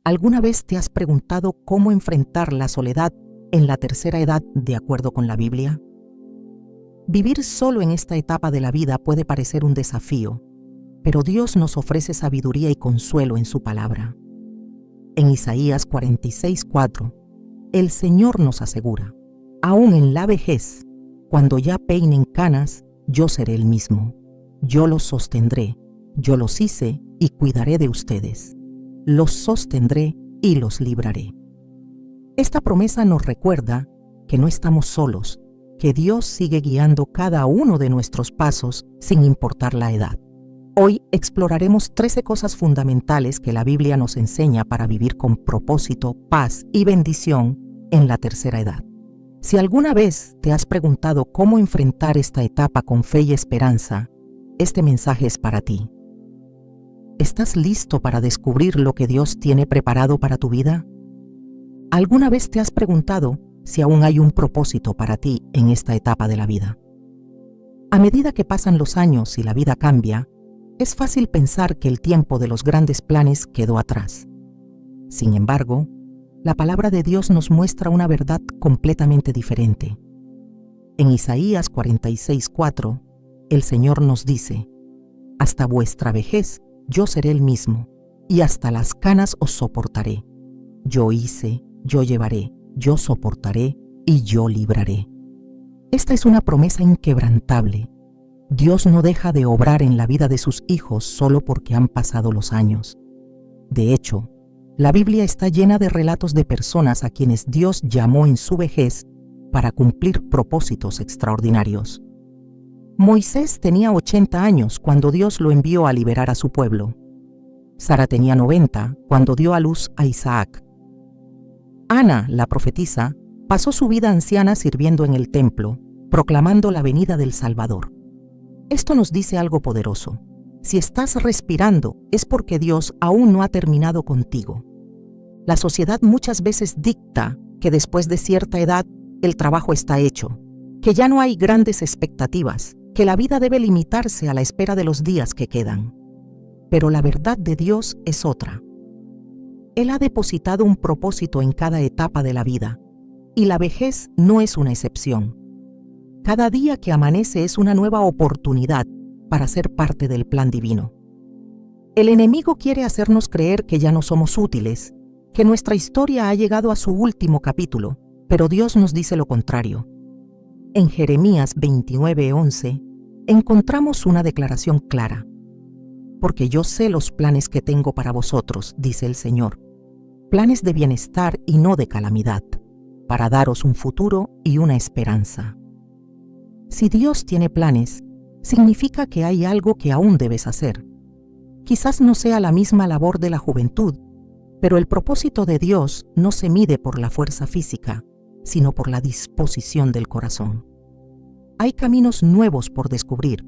¿Alguna vez te has preguntado cómo enfrentar la soledad en la tercera edad de acuerdo con la Biblia? Vivir solo en esta etapa de la vida puede parecer un desafío, pero Dios nos ofrece sabiduría y consuelo en su palabra. En Isaías 46:4, el Señor nos asegura: aún en la vejez, cuando ya peinen canas, yo seré el mismo. Yo los sostendré, yo los hice y cuidaré de ustedes. Los sostendré y los libraré. Esta promesa nos recuerda que no estamos solos, que Dios sigue guiando cada uno de nuestros pasos sin importar la edad. Hoy exploraremos 13 cosas fundamentales que la Biblia nos enseña para vivir con propósito, paz y bendición en la tercera edad. Si alguna vez te has preguntado cómo enfrentar esta etapa con fe y esperanza, este mensaje es para ti. ¿Estás listo para descubrir lo que Dios tiene preparado para tu vida? ¿Alguna vez te has preguntado si aún hay un propósito para ti en esta etapa de la vida? A medida que pasan los años y la vida cambia, es fácil pensar que el tiempo de los grandes planes quedó atrás. Sin embargo, la palabra de Dios nos muestra una verdad completamente diferente. En Isaías 46:4, el Señor nos dice: hasta vuestra vejez yo seré el mismo, y hasta las canas os soportaré. Yo hice, yo llevaré, yo soportaré y yo libraré. Esta es una promesa inquebrantable. Dios no deja de obrar en la vida de sus hijos solo porque han pasado los años. De hecho, la Biblia está llena de relatos de personas a quienes Dios llamó en su vejez para cumplir propósitos extraordinarios. Moisés tenía 80 años cuando Dios lo envió a liberar a su pueblo. Sara tenía 90 cuando dio a luz a Isaac. Ana, la profetisa, pasó su vida anciana sirviendo en el templo, proclamando la venida del Salvador. Esto nos dice algo poderoso. Si estás respirando, es porque Dios aún no ha terminado contigo. La sociedad muchas veces dicta que después de cierta edad el trabajo está hecho, que ya no hay grandes expectativas, que la vida debe limitarse a la espera de los días que quedan. Pero la verdad de Dios es otra. Él ha depositado un propósito en cada etapa de la vida, y la vejez no es una excepción. Cada día que amanece es una nueva oportunidad para ser parte del plan divino. El enemigo quiere hacernos creer que ya no somos útiles, que nuestra historia ha llegado a su último capítulo, pero Dios nos dice lo contrario. En Jeremías 29:11 encontramos una declaración clara. Porque yo sé los planes que tengo para vosotros, dice el Señor, planes de bienestar y no de calamidad, para daros un futuro y una esperanza. Si Dios tiene planes, significa que hay algo que aún debes hacer. Quizás no sea la misma labor de la juventud, pero el propósito de Dios no se mide por la fuerza física, sino por la disposición del corazón. Hay caminos nuevos por descubrir,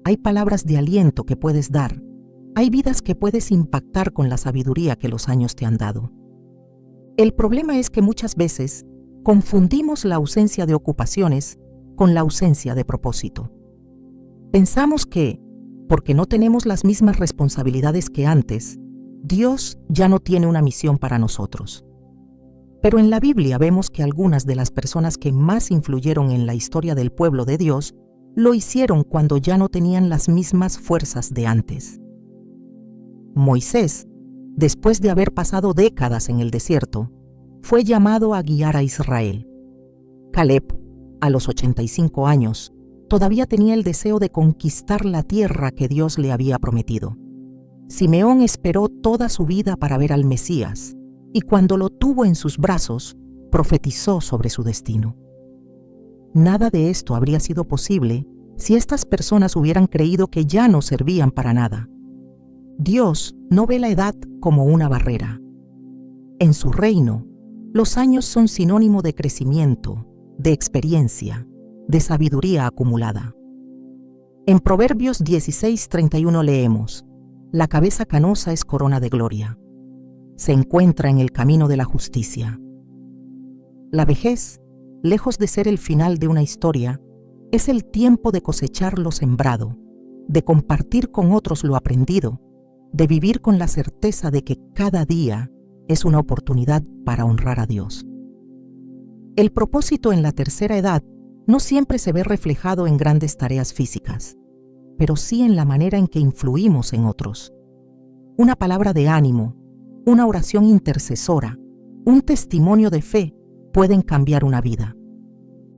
hay palabras de aliento que puedes dar, hay vidas que puedes impactar con la sabiduría que los años te han dado. El problema es que muchas veces confundimos la ausencia de ocupaciones con la ausencia de propósito. Pensamos que, porque no tenemos las mismas responsabilidades que antes, Dios ya no tiene una misión para nosotros. Pero en la Biblia vemos que algunas de las personas que más influyeron en la historia del pueblo de Dios lo hicieron cuando ya no tenían las mismas fuerzas de antes. Moisés, después de haber pasado décadas en el desierto, fue llamado a guiar a Israel. Caleb, a los 85 años, todavía tenía el deseo de conquistar la tierra que Dios le había prometido. Simeón esperó toda su vida para ver al Mesías, y cuando lo tuvo en sus brazos, profetizó sobre su destino. Nada de esto habría sido posible si estas personas hubieran creído que ya no servían para nada. Dios no ve la edad como una barrera. En su reino, los años son sinónimo de crecimiento, de experiencia, de sabiduría acumulada. En Proverbios 16:31 leemos: la cabeza canosa es corona de gloria. Se encuentra en el camino de la justicia. La vejez, lejos de ser el final de una historia, es el tiempo de cosechar lo sembrado, de compartir con otros lo aprendido, de vivir con la certeza de que cada día es una oportunidad para honrar a Dios. El propósito en la tercera edad no siempre se ve reflejado en grandes tareas físicas, pero sí en la manera en que influimos en otros. Una palabra de ánimo, una oración intercesora, un testimonio de fe pueden cambiar una vida.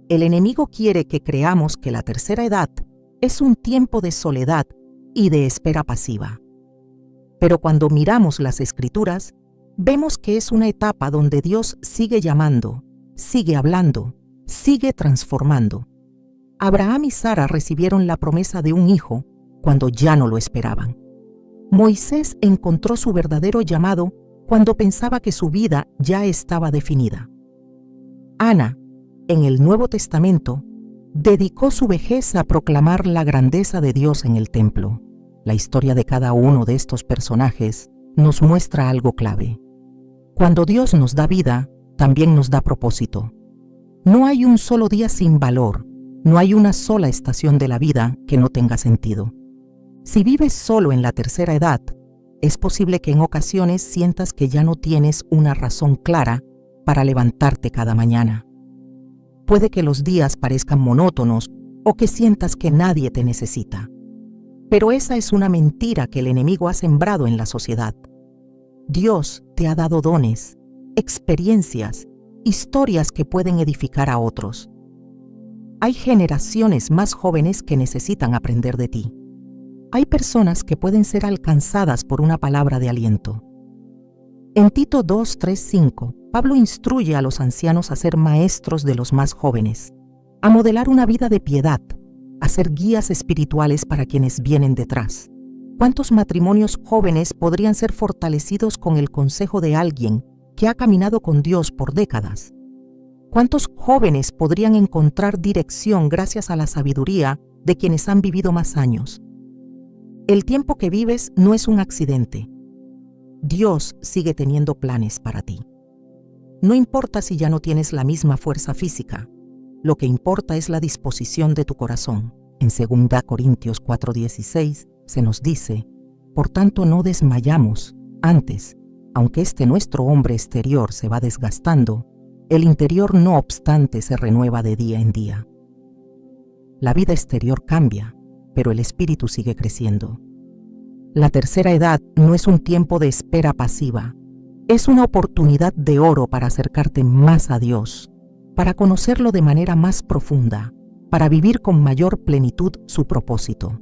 El enemigo quiere que creamos que la tercera edad es un tiempo de soledad y de espera pasiva. Pero cuando miramos las Escrituras, vemos que es una etapa donde Dios sigue llamando, sigue hablando, sigue transformando. Abraham y Sara recibieron la promesa de un hijo cuando ya no lo esperaban. Moisés encontró su verdadero llamado cuando pensaba que su vida ya estaba definida. Ana, en el Nuevo Testamento, dedicó su vejez a proclamar la grandeza de Dios en el templo. La historia de cada uno de estos personajes nos muestra algo clave. Cuando Dios nos da vida, también nos da propósito. No hay un solo día sin valor, no hay una sola estación de la vida que no tenga sentido. Si vives solo en la tercera edad, es posible que en ocasiones sientas que ya no tienes una razón clara para levantarte cada mañana. Puede que los días parezcan monótonos o que sientas que nadie te necesita. Pero esa es una mentira que el enemigo ha sembrado en la sociedad. Dios te ha dado dones, experiencias, historias que pueden edificar a otros. Hay generaciones más jóvenes que necesitan aprender de ti. Hay personas que pueden ser alcanzadas por una palabra de aliento. En Tito 2, 3, 5, Pablo instruye a los ancianos a ser maestros de los más jóvenes, a modelar una vida de piedad, a ser guías espirituales para quienes vienen detrás. ¿Cuántos matrimonios jóvenes podrían ser fortalecidos con el consejo de alguien que ha caminado con Dios por décadas? ¿Cuántos jóvenes podrían encontrar dirección gracias a la sabiduría de quienes han vivido más años? El tiempo que vives no es un accidente. Dios sigue teniendo planes para ti. No importa si ya no tienes la misma fuerza física, lo que importa es la disposición de tu corazón. En 2 Corintios 4:16 se nos dice: por tanto no desmayamos, antes, aunque nuestro hombre exterior se va desgastando, el interior no obstante se renueva de día en día. La vida exterior cambia, pero el espíritu sigue creciendo. La tercera edad no es un tiempo de espera pasiva, es una oportunidad de oro para acercarte más a Dios, para conocerlo de manera más profunda, para vivir con mayor plenitud su propósito.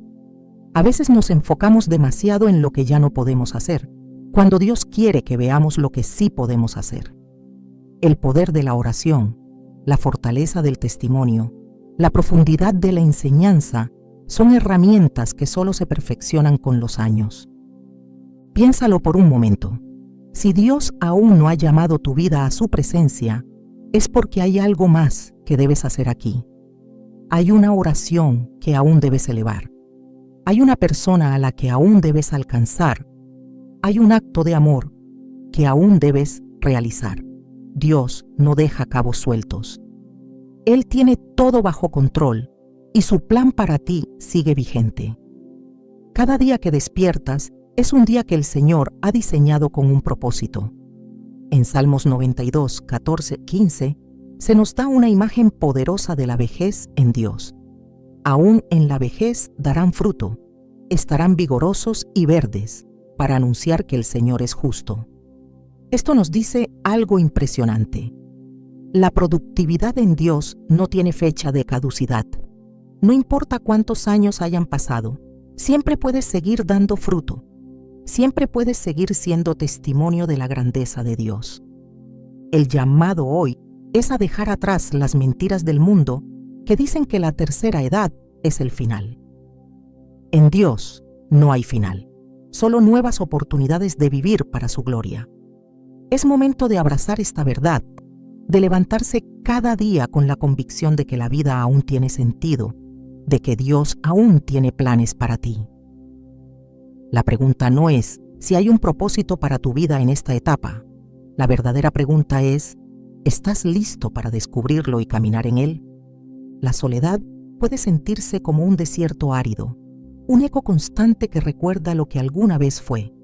A veces nos enfocamos demasiado en lo que ya no podemos hacer, cuando Dios quiere que veamos lo que sí podemos hacer. El poder de la oración, la fortaleza del testimonio, la profundidad de la enseñanza son herramientas que solo se perfeccionan con los años. Piénsalo por un momento. Si Dios aún no ha llamado tu vida a su presencia, es porque hay algo más que debes hacer aquí. Hay una oración que aún debes elevar. Hay una persona a la que aún debes alcanzar. Hay un acto de amor que aún debes realizar. Dios no deja cabos sueltos. Él tiene todo bajo control y su plan para ti sigue vigente. Cada día que despiertas es un día que el Señor ha diseñado con un propósito. En Salmos 92, 14, 15, se nos da una imagen poderosa de la vejez en Dios. Aún en la vejez darán fruto, estarán vigorosos y verdes, para anunciar que el Señor es justo. Esto nos dice algo impresionante. La productividad en Dios no tiene fecha de caducidad. No importa cuántos años hayan pasado, siempre puedes seguir dando fruto. Siempre puedes seguir siendo testimonio de la grandeza de Dios. El llamado hoy es a dejar atrás las mentiras del mundo que dicen que la tercera edad es el final. En Dios no hay final, solo nuevas oportunidades de vivir para su gloria. Es momento de abrazar esta verdad, de levantarse cada día con la convicción de que la vida aún tiene sentido, de que Dios aún tiene planes para ti. La pregunta no es si hay un propósito para tu vida en esta etapa. La verdadera pregunta es: ¿estás listo para descubrirlo y caminar en él? La soledad puede sentirse como un desierto árido, un eco constante que recuerda lo que alguna vez fue.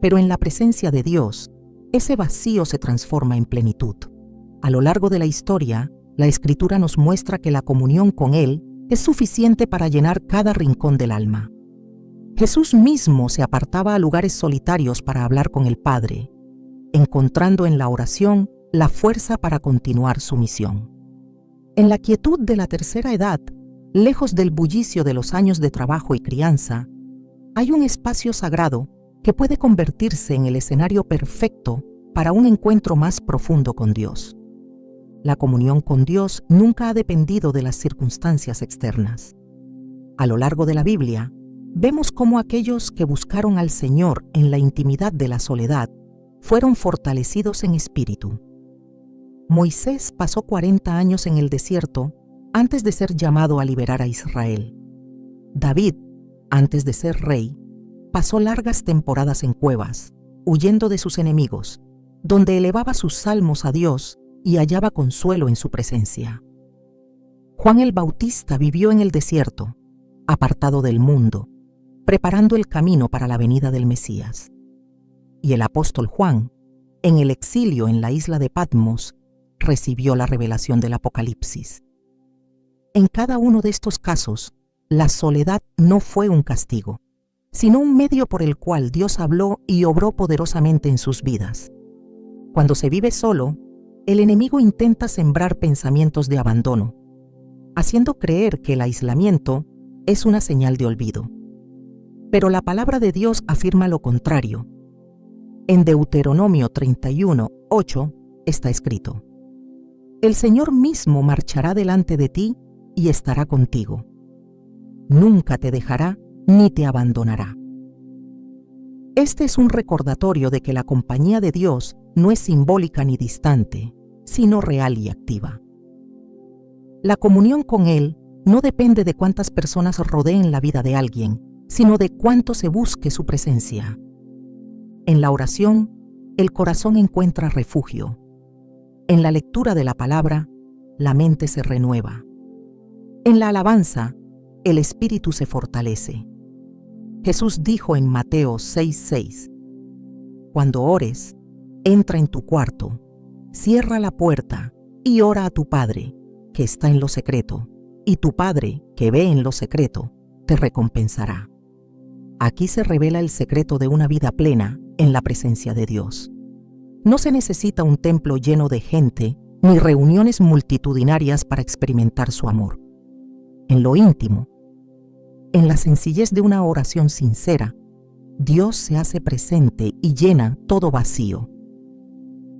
Pero en la presencia de Dios, ese vacío se transforma en plenitud. A lo largo de la historia, la Escritura nos muestra que la comunión con Él es suficiente para llenar cada rincón del alma. Jesús mismo se apartaba a lugares solitarios para hablar con el Padre, encontrando en la oración la fuerza para continuar su misión. En la quietud de la tercera edad, lejos del bullicio de los años de trabajo y crianza, hay un espacio sagrado que puede convertirse en el escenario perfecto para un encuentro más profundo con Dios. La comunión con Dios nunca ha dependido de las circunstancias externas. A lo largo de la Biblia, vemos cómo aquellos que buscaron al Señor en la intimidad de la soledad fueron fortalecidos en espíritu. Moisés pasó 40 años en el desierto antes de ser llamado a liberar a Israel. David, antes de ser rey, pasó largas temporadas en cuevas, huyendo de sus enemigos, donde elevaba sus salmos a Dios y hallaba consuelo en su presencia. Juan el Bautista vivió en el desierto, apartado del mundo, preparando el camino para la venida del Mesías. Y el apóstol Juan, en el exilio en la isla de Patmos, recibió la revelación del Apocalipsis. En cada uno de estos casos, la soledad no fue un castigo, sino un medio por el cual Dios habló y obró poderosamente en sus vidas. Cuando se vive solo, el enemigo intenta sembrar pensamientos de abandono, haciendo creer que el aislamiento es una señal de olvido. Pero la palabra de Dios afirma lo contrario. En Deuteronomio 31:8 está escrito: El Señor mismo marchará delante de ti y estará contigo. Nunca te dejará ni te abandonará. Este es un recordatorio de que la compañía de Dios no es simbólica ni distante, sino real y activa. La comunión con Él no depende de cuántas personas rodeen la vida de alguien, sino de cuánto se busque su presencia. En la oración, el corazón encuentra refugio. En la lectura de la palabra, la mente se renueva. En la alabanza, el espíritu se fortalece. Jesús dijo en Mateo 6:6: Cuando ores, entra en tu cuarto, cierra la puerta y ora a tu Padre, que está en lo secreto, y tu Padre, que ve en lo secreto, te recompensará. Aquí se revela el secreto de una vida plena en la presencia de Dios. No se necesita un templo lleno de gente ni reuniones multitudinarias para experimentar su amor. En lo íntimo, en la sencillez de una oración sincera, Dios se hace presente y llena todo vacío.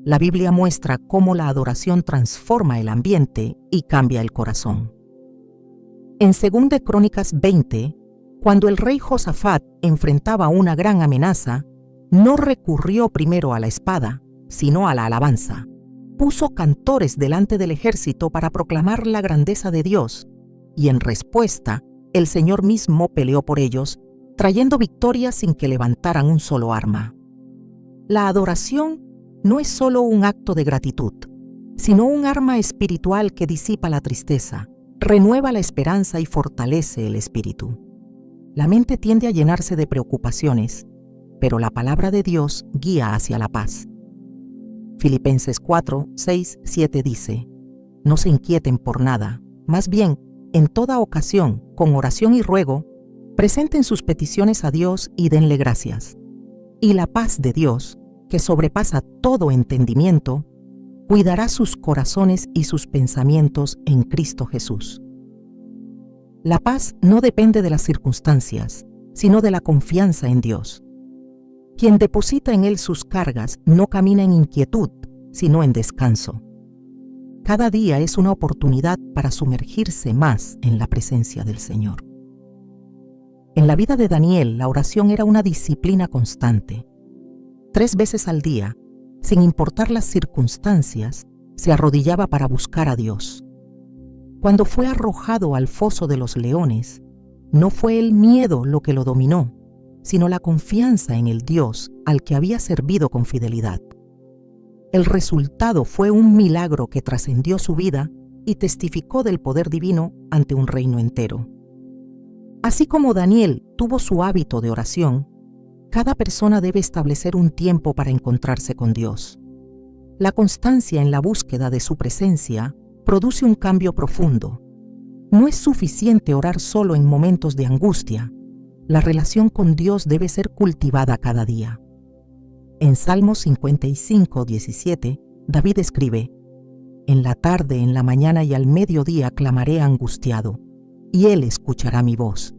La Biblia muestra cómo la adoración transforma el ambiente y cambia el corazón. En 2 de Crónicas 20, cuando el rey Josafat enfrentaba una gran amenaza, no recurrió primero a la espada, sino a la alabanza. Puso cantores delante del ejército para proclamar la grandeza de Dios, y en respuesta, el Señor mismo peleó por ellos, trayendo victoria sin que levantaran un solo arma. La adoración no es solo un acto de gratitud, sino un arma espiritual que disipa la tristeza, renueva la esperanza y fortalece el espíritu. La mente tiende a llenarse de preocupaciones, pero la palabra de Dios guía hacia la paz. Filipenses 4:6-7 dice: No se inquieten por nada, más bien, en toda ocasión, con oración y ruego, presenten sus peticiones a Dios y denle gracias. Y la paz de Dios, que sobrepasa todo entendimiento, cuidará sus corazones y sus pensamientos en Cristo Jesús. La paz no depende de las circunstancias, sino de la confianza en Dios. Quien deposita en Él sus cargas no camina en inquietud, sino en descanso. Cada día es una oportunidad para sumergirse más en la presencia del Señor. En la vida de Daniel, la oración era una disciplina constante. 3 veces al día, sin importar las circunstancias, se arrodillaba para buscar a Dios. Cuando fue arrojado al foso de los leones, no fue el miedo lo que lo dominó, sino la confianza en el Dios al que había servido con fidelidad. El resultado fue un milagro que trascendió su vida y testificó del poder divino ante un reino entero. Así como Daniel tuvo su hábito de oración, Cada persona debe establecer un tiempo para encontrarse con Dios. La constancia en la búsqueda de su presencia produce un cambio profundo. No es suficiente orar solo en momentos de angustia. La relación con Dios debe ser cultivada cada día. En Salmos 55, 17, David escribe: En la tarde, en la mañana y al mediodía clamaré angustiado, y Él escuchará mi voz.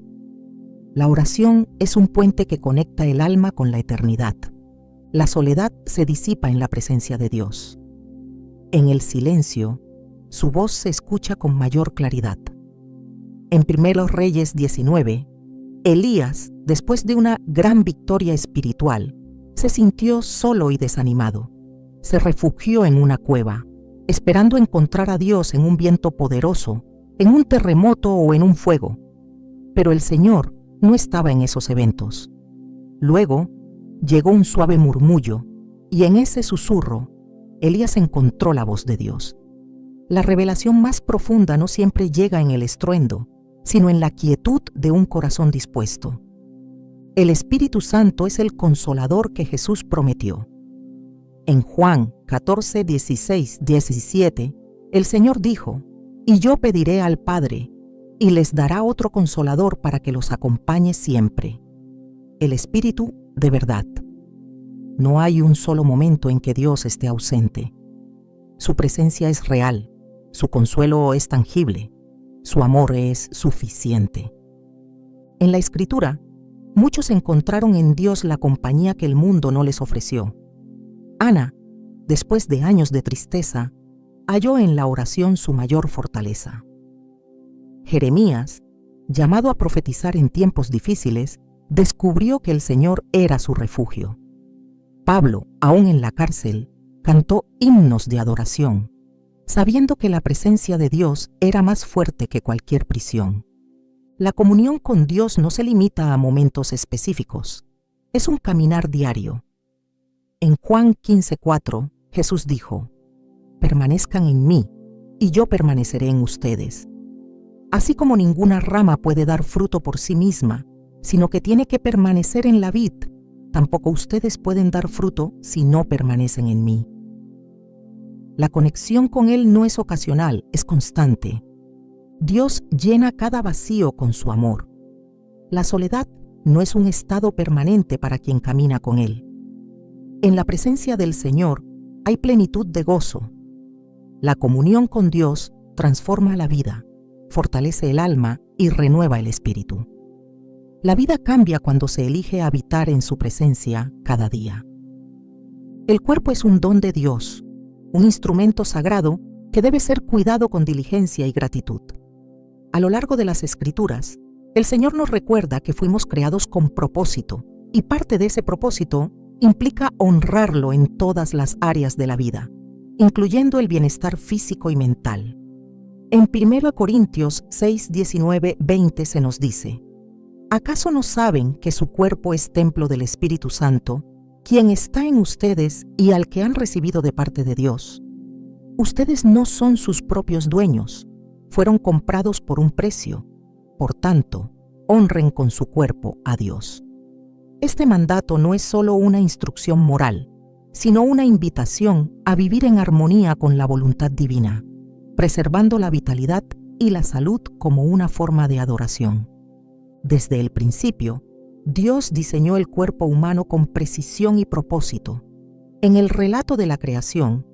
La oración es un puente que conecta el alma con la eternidad. La soledad se disipa en la presencia de Dios. En el silencio, su voz se escucha con mayor claridad. En 1 Reyes 19, Elías, después de una gran victoria espiritual, se sintió solo y desanimado. Se refugió en una cueva, esperando encontrar a Dios en un viento poderoso, en un terremoto o en un fuego. Pero el Señor no estaba en esos eventos. Luego llegó un suave murmullo, y en ese susurro, Elías encontró la voz de Dios. La revelación más profunda no siempre llega en el estruendo, sino en la quietud de un corazón dispuesto. El Espíritu Santo es el consolador que Jesús prometió. En Juan 14, 16, 17, el Señor dijo: «Y yo pediré al Padre, y les dará otro consolador para que los acompañe siempre, el Espíritu de verdad». No hay un solo momento en que Dios esté ausente. Su presencia es real, su consuelo es tangible, su amor es suficiente. En la Escritura, muchos encontraron en Dios la compañía que el mundo no les ofreció. Ana, después de años de tristeza, halló en la oración su mayor fortaleza. Jeremías, llamado a profetizar en tiempos difíciles, descubrió que el Señor era su refugio. Pablo, aún en la cárcel, cantó himnos de adoración, sabiendo que la presencia de Dios era más fuerte que cualquier prisión. La comunión con Dios no se limita a momentos específicos, es un caminar diario. En Juan 15:4, Jesús dijo: «Permanezcan en mí, y yo permaneceré en ustedes». Así como ninguna rama puede dar fruto por sí misma, sino que tiene que permanecer en la vid, tampoco ustedes pueden dar fruto si no permanecen en mí. La conexión con Él no es ocasional, es constante. Dios llena cada vacío con su amor. La soledad no es un estado permanente para quien camina con Él. En la presencia del Señor hay plenitud de gozo. La comunión con Dios transforma la vida, fortalece el alma y renueva el espíritu. La vida cambia cuando se elige habitar en su presencia cada día. El cuerpo es un don de Dios, un instrumento sagrado que debe ser cuidado con diligencia y gratitud. A lo largo de las Escrituras, el Señor nos recuerda que fuimos creados con propósito, y parte de ese propósito implica honrarlo en todas las áreas de la vida, incluyendo el bienestar físico y mental. En 1 Corintios 6, 19, 20 se nos dice: ¿Acaso no saben que su cuerpo es templo del Espíritu Santo, quien está en ustedes y al que han recibido de parte de Dios? Ustedes no son sus propios dueños, fueron comprados por un precio. Por tanto, honren con su cuerpo a Dios. Este mandato no es solo una instrucción moral, sino una invitación a vivir en armonía con la voluntad divina, preservando la vitalidad y la salud como una forma de adoración. Desde el principio, Dios diseñó el cuerpo humano con precisión y propósito. En el relato de la creación,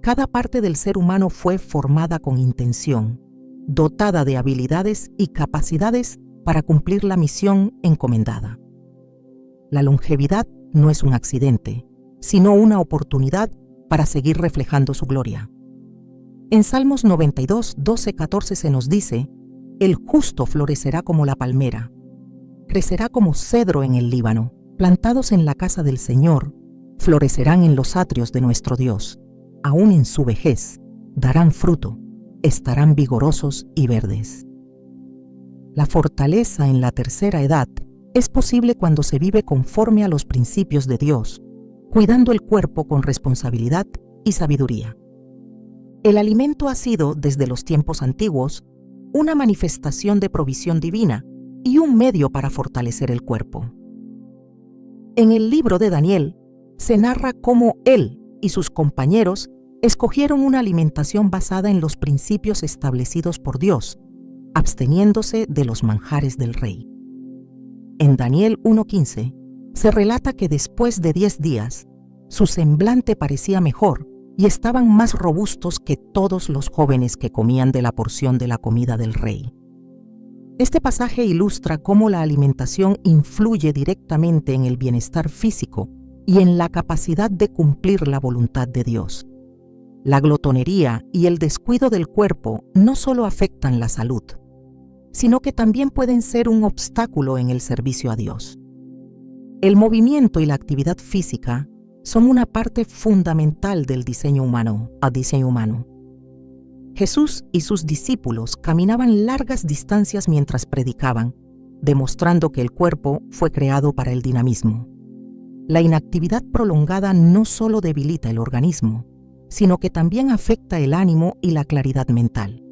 cada parte del ser humano fue formada con intención, dotada de habilidades y capacidades para cumplir la misión encomendada. La longevidad no es un accidente, sino una oportunidad para seguir reflejando su gloria. En Salmos 92, 12, 14 se nos dice: «El justo florecerá como la palmera, crecerá como cedro en el Líbano, plantados en la casa del Señor, florecerán en los atrios de nuestro Dios, aún en su vejez darán fruto, estarán vigorosos y verdes». La fortaleza en la tercera edad es posible cuando se vive conforme a los principios de Dios, cuidando el cuerpo con responsabilidad y sabiduría. El alimento ha sido, desde los tiempos antiguos, una manifestación de provisión divina y un medio para fortalecer el cuerpo. En el libro de Daniel se narra cómo él y sus compañeros escogieron una alimentación basada en los principios establecidos por Dios, absteniéndose de los manjares del rey. En Daniel 1:15 se relata que después de 10 días, su semblante parecía mejor y estaban más robustos que todos los jóvenes que comían de la porción de la comida del rey. Este pasaje ilustra cómo la alimentación influye directamente en el bienestar físico y en la capacidad de cumplir la voluntad de Dios. La glotonería y el descuido del cuerpo no solo afectan la salud, sino que también pueden ser un obstáculo en el servicio a Dios. El movimiento y la actividad física son una parte fundamental del diseño humano. Jesús y sus discípulos caminaban largas distancias mientras predicaban, demostrando que el cuerpo fue creado para el dinamismo. La inactividad prolongada no solo debilita el organismo, sino que también afecta el ánimo y la claridad mental.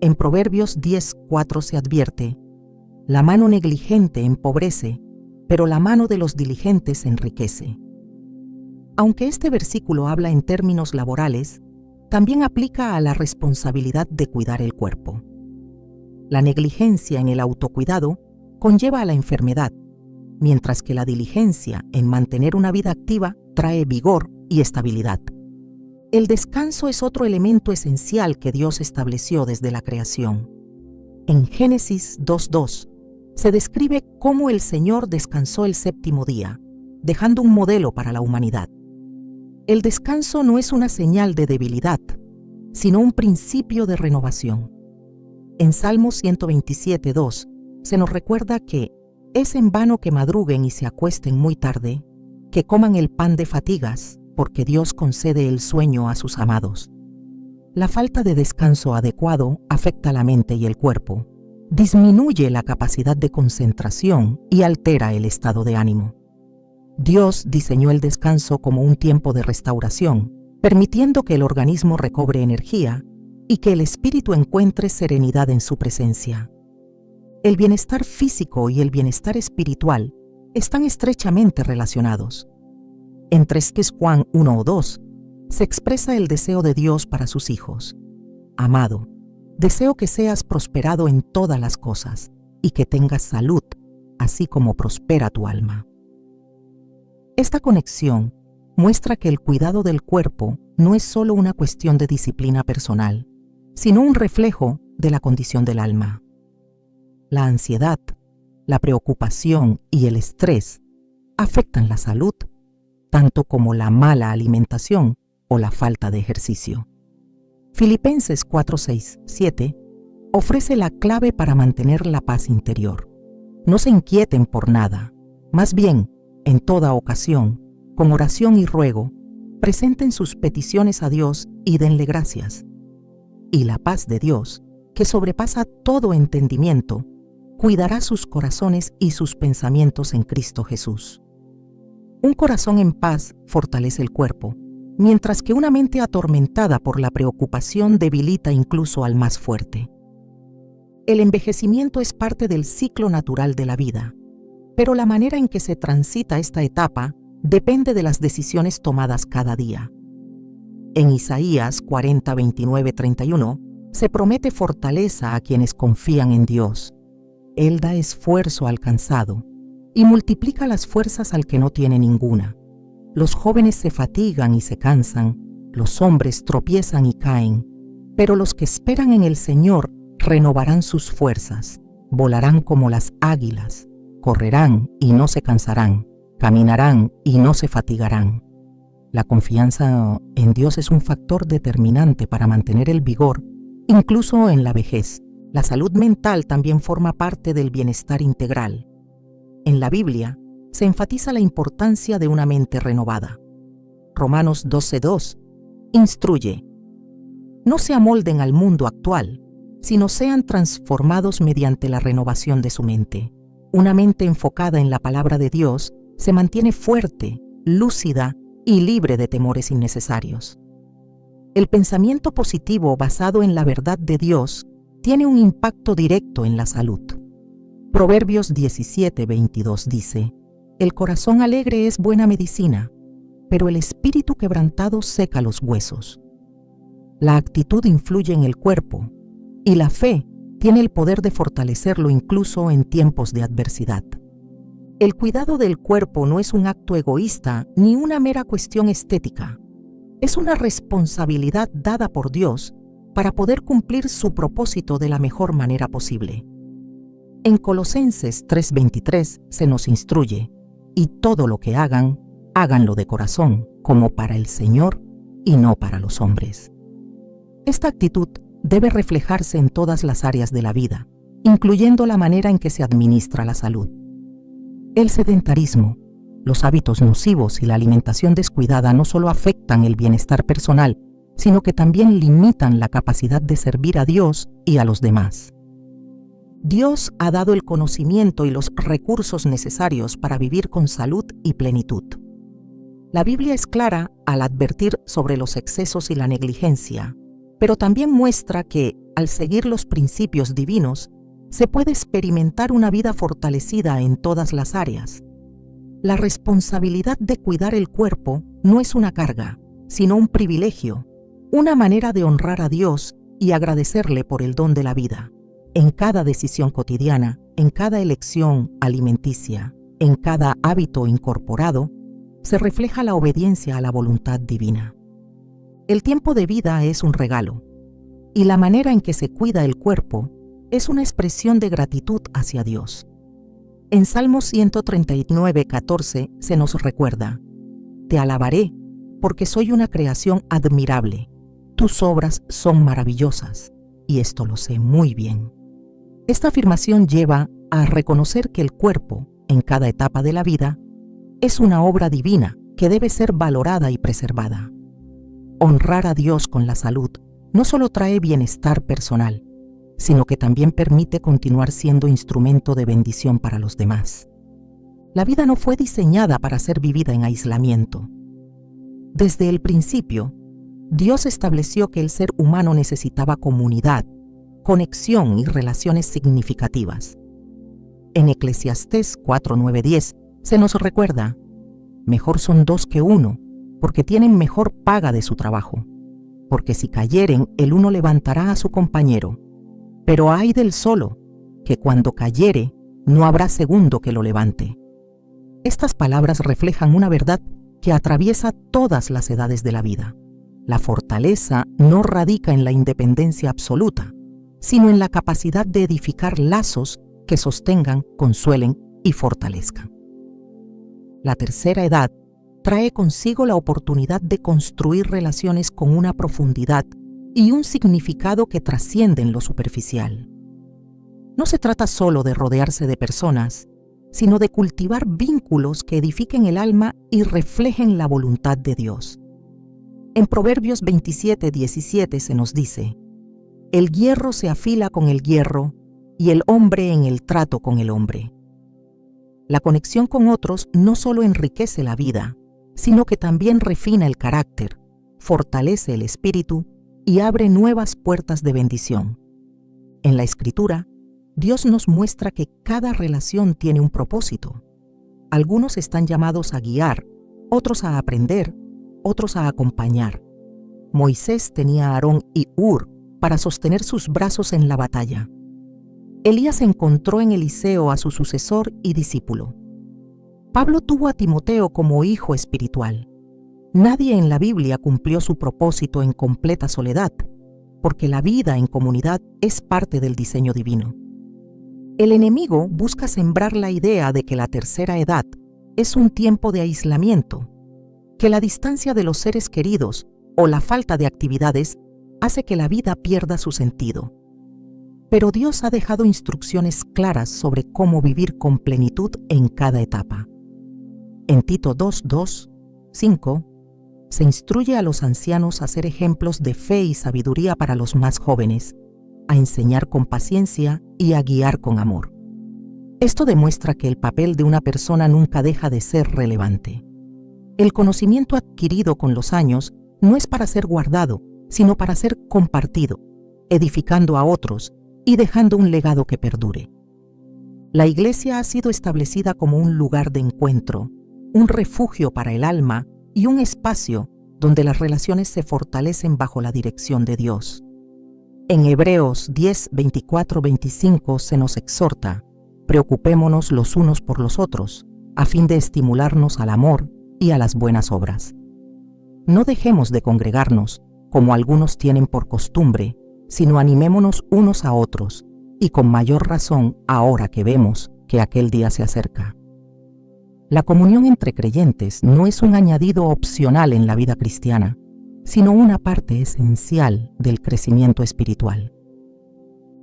En Proverbios 10:4 se advierte: la mano negligente empobrece, pero la mano de los diligentes enriquece. Aunque este versículo habla en términos laborales, también aplica a la responsabilidad de cuidar el cuerpo. La negligencia en el autocuidado conlleva a la enfermedad, mientras que la diligencia en mantener una vida activa trae vigor y estabilidad. El descanso es otro elemento esencial que Dios estableció desde la creación. En Génesis 2:2 se describe cómo el Señor descansó el séptimo día, dejando un modelo para la humanidad. El descanso no es una señal de debilidad, sino un principio de renovación. En Salmo 127:2 se nos recuerda que es en vano que madruguen y se acuesten muy tarde, que coman el pan de fatigas, porque Dios concede el sueño a sus amados. La falta de descanso adecuado afecta la mente y el cuerpo, disminuye la capacidad de concentración y altera el estado de ánimo. Dios diseñó el descanso como un tiempo de restauración, permitiendo que el organismo recobre energía y que el espíritu encuentre serenidad en su presencia. El bienestar físico y el bienestar espiritual están estrechamente relacionados. En 3 Juan 1:2 se expresa el deseo de Dios para sus hijos. Amado, deseo que seas prosperado en todas las cosas y que tengas salud, así como prospera tu alma. Esta conexión muestra que el cuidado del cuerpo no es solo una cuestión de disciplina personal, sino un reflejo de la condición del alma. La ansiedad, la preocupación y el estrés afectan la salud, tanto como la mala alimentación o la falta de ejercicio. Filipenses 4:6-7 ofrece la clave para mantener la paz interior. No se inquieten por nada, más bien, en toda ocasión, con oración y ruego, presenten sus peticiones a Dios y denle gracias. Y la paz de Dios, que sobrepasa todo entendimiento, cuidará sus corazones y sus pensamientos en Cristo Jesús. Un corazón en paz fortalece el cuerpo, mientras que una mente atormentada por la preocupación debilita incluso al más fuerte. El envejecimiento es parte del ciclo natural de la vida, pero la manera en que se transita esta etapa depende de las decisiones tomadas cada día. En Isaías 40:29-31 se promete fortaleza a quienes confían en Dios. Él da esfuerzo al cansado y multiplica las fuerzas al que no tiene ninguna. Los jóvenes se fatigan y se cansan, los hombres tropiezan y caen, pero los que esperan en el Señor renovarán sus fuerzas, volarán como las águilas, correrán y no se cansarán, caminarán y no se fatigarán. La confianza en Dios es un factor determinante para mantener el vigor, incluso en la vejez. La salud mental también forma parte del bienestar integral. En la Biblia se enfatiza la importancia de una mente renovada. Romanos 12:2 instruye: no se amolden al mundo actual, sino sean transformados mediante la renovación de su mente. Una mente enfocada en la palabra de Dios se mantiene fuerte, lúcida y libre de temores innecesarios. El pensamiento positivo basado en la verdad de Dios tiene un impacto directo en la salud. Proverbios 17:22 dice: El corazón alegre es buena medicina, pero el espíritu quebrantado seca los huesos. La actitud influye en el cuerpo, y la fe tiene el poder de fortalecerlo incluso en tiempos de adversidad. El cuidado del cuerpo no es un acto egoísta ni una mera cuestión estética. Es una responsabilidad dada por Dios para poder cumplir su propósito de la mejor manera posible. En Colosenses 3:23 se nos instruye: y todo lo que hagan, háganlo de corazón, como para el Señor y no para los hombres. Esta actitud debe reflejarse en todas las áreas de la vida, incluyendo la manera en que se administra la salud. El sedentarismo, los hábitos nocivos y la alimentación descuidada no solo afectan el bienestar personal, sino que también limitan la capacidad de servir a Dios y a los demás. Dios ha dado el conocimiento y los recursos necesarios para vivir con salud y plenitud. La Biblia es clara al advertir sobre los excesos y la negligencia, pero también muestra que, al seguir los principios divinos, se puede experimentar una vida fortalecida en todas las áreas. La responsabilidad de cuidar el cuerpo no es una carga, sino un privilegio, una manera de honrar a Dios y agradecerle por el don de la vida. En cada decisión cotidiana, en cada elección alimenticia, en cada hábito incorporado, se refleja la obediencia a la voluntad divina. El tiempo de vida es un regalo, y la manera en que se cuida el cuerpo es una expresión de gratitud hacia Dios. En Salmo 139:14 se nos recuerda: Te alabaré, porque soy una creación admirable. Tus obras son maravillosas, y esto lo sé muy bien. Esta afirmación lleva a reconocer que el cuerpo, en cada etapa de la vida, es una obra divina que debe ser valorada y preservada. Honrar a Dios con la salud no solo trae bienestar personal, sino que también permite continuar siendo instrumento de bendición para los demás. La vida no fue diseñada para ser vivida en aislamiento. Desde el principio, Dios estableció que el ser humano necesitaba comunidad, conexión y relaciones significativas. En Eclesiastés 4:9-10 se nos recuerda: Mejor son dos que uno, porque tienen mejor paga de su trabajo. Porque si cayeren, el uno levantará a su compañero. Pero ay del solo, que cuando cayere, no habrá segundo que lo levante. Estas palabras reflejan una verdad que atraviesa todas las edades de la vida. La fortaleza no radica en la independencia absoluta, sino en la capacidad de edificar lazos que sostengan, consuelen y fortalezcan. La tercera edad trae consigo la oportunidad de construir relaciones con una profundidad y un significado que trascienden lo superficial. No se trata solo de rodearse de personas, sino de cultivar vínculos que edifiquen el alma y reflejen la voluntad de Dios. En Proverbios 27:17 se nos dice: El hierro se afila con el hierro y el hombre en el trato con el hombre. La conexión con otros no solo enriquece la vida, sino que también refina el carácter, fortalece el espíritu y abre nuevas puertas de bendición. En la Escritura, Dios nos muestra que cada relación tiene un propósito. Algunos están llamados a guiar, otros a aprender, otros a acompañar. Moisés tenía a Aarón y Hur para sostener sus brazos en la batalla. Elías encontró en Eliseo a su sucesor y discípulo. Pablo tuvo a Timoteo como hijo espiritual. Nadie en la Biblia cumplió su propósito en completa soledad, porque la vida en comunidad es parte del diseño divino. El enemigo busca sembrar la idea de que la tercera edad es un tiempo de aislamiento, que la distancia de los seres queridos o la falta de actividades hace que la vida pierda su sentido. Pero Dios ha dejado instrucciones claras sobre cómo vivir con plenitud en cada etapa. En Tito 2:5 se instruye a los ancianos a ser ejemplos de fe y sabiduría para los más jóvenes, a enseñar con paciencia y a guiar con amor. Esto demuestra que el papel de una persona nunca deja de ser relevante. El conocimiento adquirido con los años no es para ser guardado, sino para ser compartido, edificando a otros y dejando un legado que perdure. La iglesia ha sido establecida como un lugar de encuentro, un refugio para el alma y un espacio donde las relaciones se fortalecen bajo la dirección de Dios. En Hebreos 10, 24, 25 se nos exhorta: preocupémonos los unos por los otros, a fin de estimularnos al amor y a las buenas obras. No dejemos de congregarnos, como algunos tienen por costumbre, sino animémonos unos a otros, y con mayor razón ahora que vemos que aquel día se acerca. La comunión entre creyentes no es un añadido opcional en la vida cristiana, sino una parte esencial del crecimiento espiritual.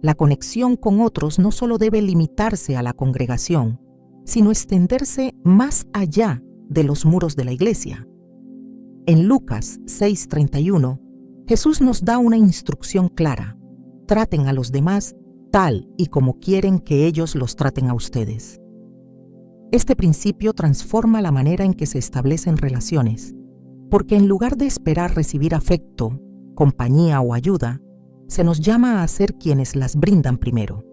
La conexión con otros no solo debe limitarse a la congregación, sino extenderse más allá de los muros de la iglesia. En Lucas 6:31, Jesús nos da una instrucción clara: traten a los demás tal y como quieren que ellos los traten a ustedes. Este principio transforma la manera en que se establecen relaciones, porque en lugar de esperar recibir afecto, compañía o ayuda, se nos llama a ser quienes las brindan primero.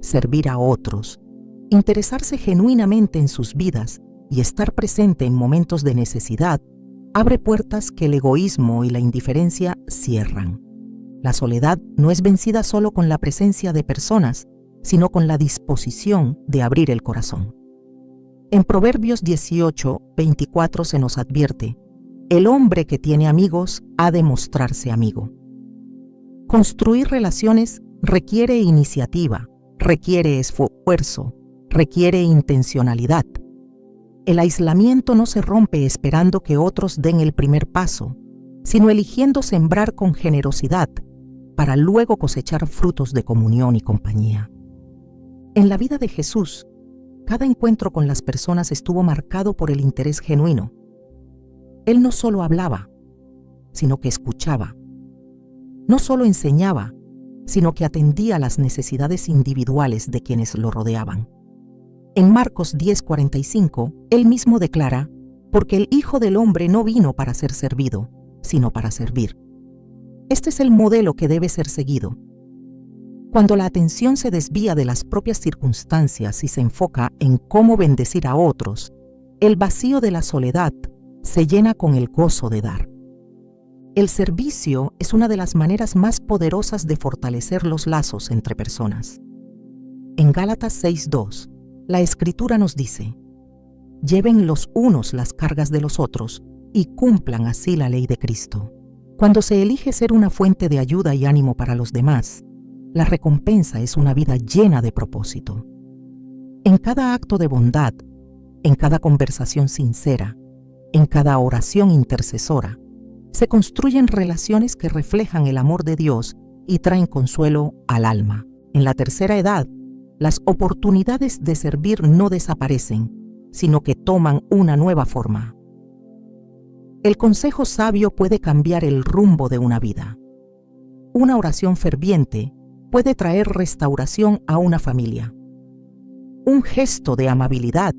Servir a otros, interesarse genuinamente en sus vidas y estar presente en momentos de necesidad abre puertas que el egoísmo y la indiferencia cierran. La soledad no es vencida solo con la presencia de personas, sino con la disposición de abrir el corazón. En Proverbios 18, 24 se nos advierte: el hombre que tiene amigos ha de mostrarse amigo. Construir relaciones requiere iniciativa, requiere esfuerzo, requiere intencionalidad. El aislamiento no se rompe esperando que otros den el primer paso, sino eligiendo sembrar con generosidad para luego cosechar frutos de comunión y compañía. En la vida de Jesús, cada encuentro con las personas estuvo marcado por el interés genuino. Él no solo hablaba, sino que escuchaba. No solo enseñaba, sino que atendía las necesidades individuales de quienes lo rodeaban. En Marcos 10:45, él mismo declara: porque el Hijo del Hombre no vino para ser servido, sino para servir. Este es el modelo que debe ser seguido. Cuando la atención se desvía de las propias circunstancias y se enfoca en cómo bendecir a otros, el vacío de la soledad se llena con el gozo de dar. El servicio es una de las maneras más poderosas de fortalecer los lazos entre personas. En Gálatas 6:2, la Escritura nos dice: lleven los unos las cargas de los otros y cumplan así la ley de Cristo. Cuando se elige ser una fuente de ayuda y ánimo para los demás, la recompensa es una vida llena de propósito. En cada acto de bondad, en cada conversación sincera, en cada oración intercesora, se construyen relaciones que reflejan el amor de Dios y traen consuelo al alma. En la tercera edad, las oportunidades de servir no desaparecen, sino que toman una nueva forma. El consejo sabio puede cambiar el rumbo de una vida. Una oración ferviente puede traer restauración a una familia. Un gesto de amabilidad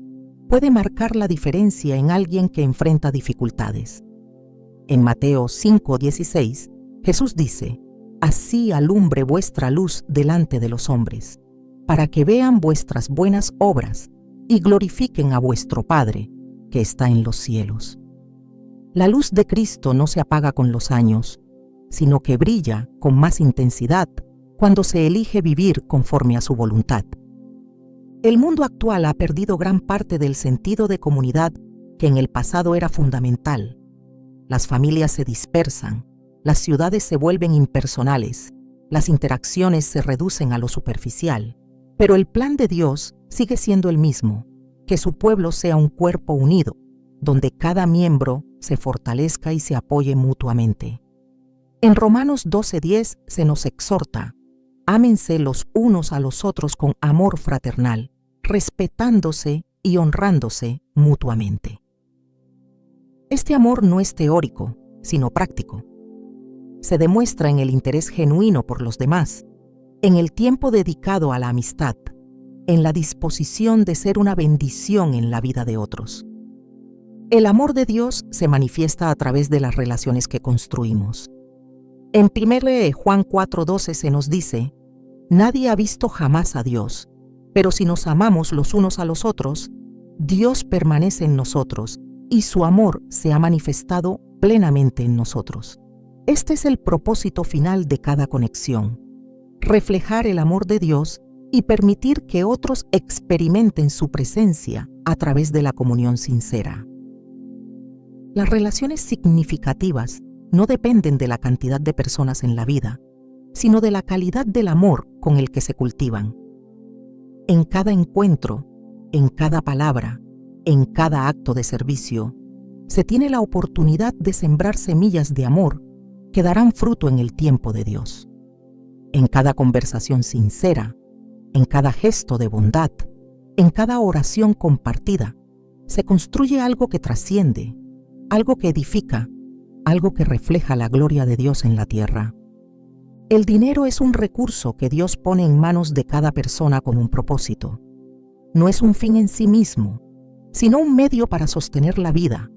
puede marcar la diferencia en alguien que enfrenta dificultades. En Mateo 5:16, Jesús dice: así alumbre vuestra luz delante de los hombres, para que vean vuestras buenas obras y glorifiquen a vuestro Padre que está en los cielos. La luz de Cristo no se apaga con los años, sino que brilla con más intensidad cuando se elige vivir conforme a su voluntad. El mundo actual ha perdido gran parte del sentido de comunidad que en el pasado era fundamental. Las familias se dispersan, las ciudades se vuelven impersonales, las interacciones se reducen a lo superficial, pero el plan de Dios sigue siendo el mismo: que su pueblo sea un cuerpo unido, donde cada miembro se fortalezca y se apoye mutuamente. En Romanos 12:10 se nos exhorta: ámense los unos a los otros con amor fraternal, respetándose y honrándose mutuamente. Este amor no es teórico, sino práctico. Se demuestra en el interés genuino por los demás, en el tiempo dedicado a la amistad, en la disposición de ser una bendición en la vida de otros. El amor de Dios se manifiesta a través de las relaciones que construimos. En 1 Juan 4:12 se nos dice: nadie ha visto jamás a Dios, Pero si nos amamos los unos a los otros, Dios permanece en nosotros y su amor se ha manifestado plenamente en nosotros. Este es el propósito final de cada conexión: reflejar el amor de Dios y permitir que otros experimenten su presencia a través de la comunión sincera. Las relaciones significativas no dependen de la cantidad de personas en la vida, sino de la calidad del amor con el que se cultivan. En cada encuentro, en cada palabra, en cada acto de servicio, se tiene la oportunidad de sembrar semillas de amor que darán fruto en el tiempo de Dios. En cada conversación sincera, en cada gesto de bondad, en cada oración compartida, se construye algo que trasciende, algo que edifica, algo que refleja la gloria de Dios en la tierra. El dinero es un recurso que Dios pone en manos de cada persona con un propósito. No es un fin en sí mismo, sino un medio para sostener la vida,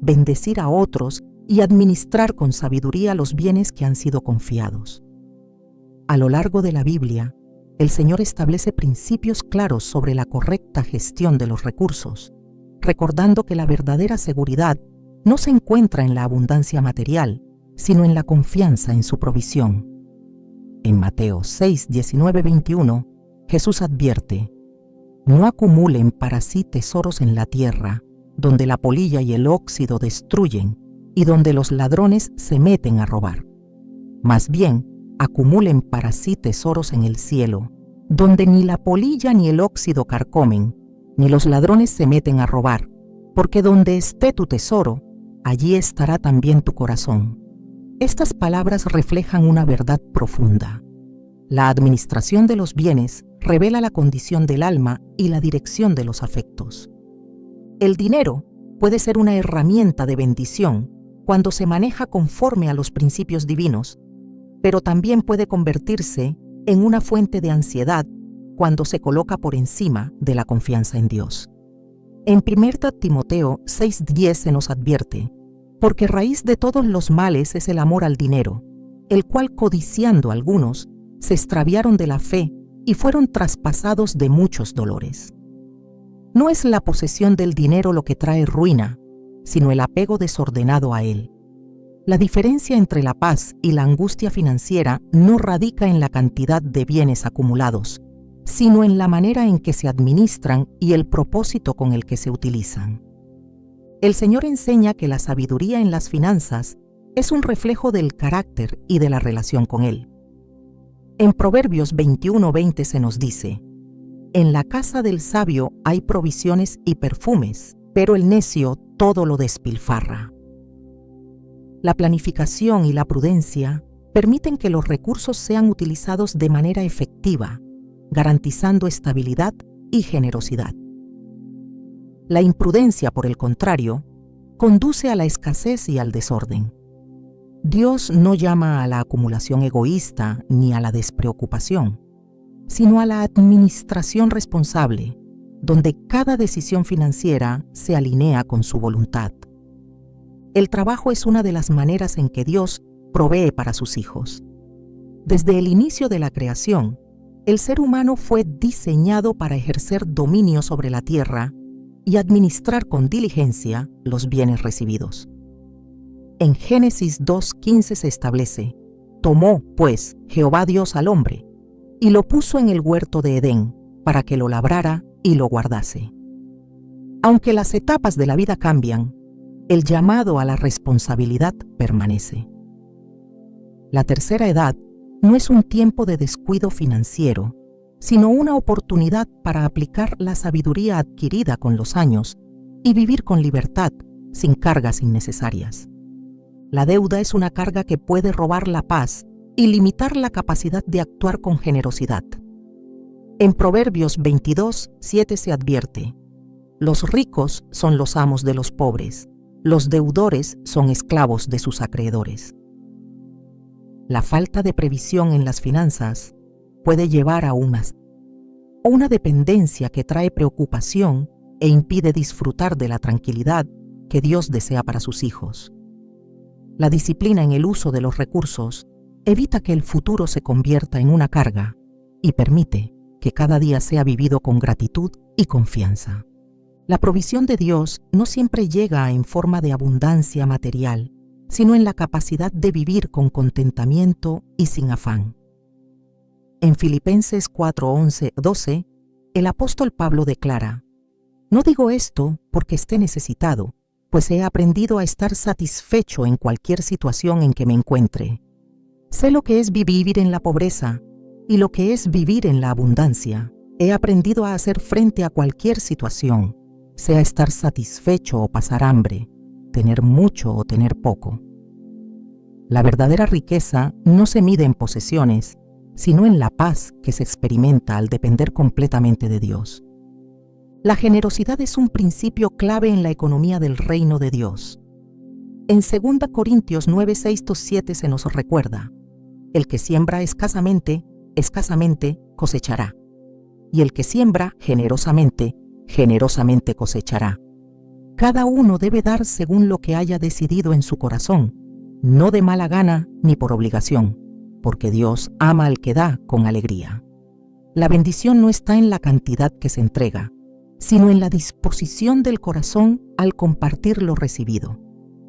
bendecir a otros y administrar con sabiduría los bienes que han sido confiados. A lo largo de la Biblia, el Señor establece principios claros sobre la correcta gestión de los recursos, recordando que la verdadera seguridad no se encuentra en la abundancia material, sino en la confianza en su provisión. En Mateo 6, 19, 21, Jesús advierte: no acumulen para sí tesoros en la tierra, donde la polilla y el óxido destruyen y donde los ladrones se meten a robar. Más bien, acumulen para sí tesoros en el cielo, donde ni la polilla ni el óxido carcomen, ni los ladrones se meten a robar, porque donde esté tu tesoro, allí estará también tu corazón. Estas palabras reflejan una verdad profunda. La administración de los bienes revela la condición del alma y la dirección de los afectos. El dinero puede ser una herramienta de bendición cuando se maneja conforme a los principios divinos, pero también puede convertirse en una fuente de ansiedad cuando se coloca por encima de la confianza en Dios. En 1 Timoteo 6:10 se nos advierte: porque raíz de todos los males es el amor al dinero, el cual codiciando algunos, se extraviaron de la fe y fueron traspasados de muchos dolores. No es la posesión del dinero lo que trae ruina, sino el apego desordenado a él. La diferencia entre la paz y la angustia financiera no radica en la cantidad de bienes acumulados, sino en la manera en que se administran y el propósito con el que se utilizan. El Señor enseña que la sabiduría en las finanzas es un reflejo del carácter y de la relación con Él. En Proverbios 21:20 se nos dice: en la casa del sabio hay provisiones y perfumes, pero el necio todo lo despilfarra. La planificación y la prudencia permiten que los recursos sean utilizados de manera efectiva, garantizando estabilidad y generosidad. La imprudencia, por el contrario, conduce a la escasez y al desorden. Dios no llama a la acumulación egoísta ni a la despreocupación, sino a la administración responsable, donde cada decisión financiera se alinea con su voluntad. El trabajo es una de las maneras en que Dios provee para sus hijos. Desde el inicio de la creación, el ser humano fue diseñado para ejercer dominio sobre la tierra y administrar con diligencia los bienes recibidos. En Génesis 2:15 se establece: tomó, pues, Jehová Dios al hombre, y lo puso en el huerto de Edén, para que lo labrara y lo guardase. Aunque las etapas de la vida cambian, el llamado a la responsabilidad permanece. La tercera edad no es un tiempo de descuido financiero, sino una oportunidad para aplicar la sabiduría adquirida con los años y vivir con libertad, sin cargas innecesarias. La deuda es una carga que puede robar la paz y limitar la capacidad de actuar con generosidad. En Proverbios 22:7 se advierte: los ricos son los amos de los pobres, los deudores son esclavos de sus acreedores. La falta de previsión en las finanzas puede llevar a una dependencia que trae preocupación e impide disfrutar de la tranquilidad que Dios desea para sus hijos. La disciplina en el uso de los recursos evita que el futuro se convierta en una carga y permite que cada día sea vivido con gratitud y confianza. La provisión de Dios no siempre llega en forma de abundancia material, sino en la capacidad de vivir con contentamiento y sin afán. En Filipenses 4:11-12, el apóstol Pablo declara: «No digo esto porque esté necesitado, pues he aprendido a estar satisfecho en cualquier situación en que me encuentre. Sé lo que es vivir en la pobreza y lo que es vivir en la abundancia. He aprendido a hacer frente a cualquier situación, sea estar satisfecho o pasar hambre, tener mucho o tener poco». La verdadera riqueza no se mide en posesiones, sino en la paz que se experimenta al depender completamente de Dios. La generosidad es un principio clave en la economía del reino de Dios. En 2 Corintios 9:6-7 se nos recuerda: «El que siembra escasamente, escasamente cosechará, y el que siembra generosamente, generosamente cosechará». Cada uno debe dar según lo que haya decidido en su corazón, no de mala gana ni por obligación, porque Dios ama al que da con alegría. La bendición no está en la cantidad que se entrega, sino en la disposición del corazón al compartir lo recibido.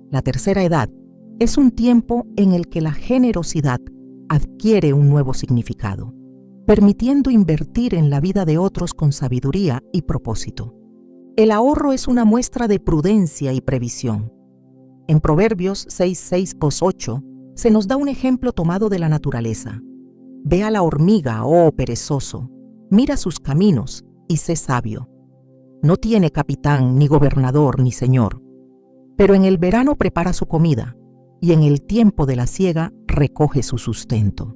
La tercera edad es un tiempo en el que la generosidad adquiere un nuevo significado, permitiendo invertir en la vida de otros con sabiduría y propósito. El ahorro es una muestra de prudencia y previsión. En Proverbios 6:6-8 se nos da un ejemplo tomado de la naturaleza. «Ve a la hormiga, oh perezoso, mira sus caminos y sé sabio. No tiene capitán, ni gobernador, ni señor, pero en el verano prepara su comida, y en el tiempo de la siega recoge su sustento».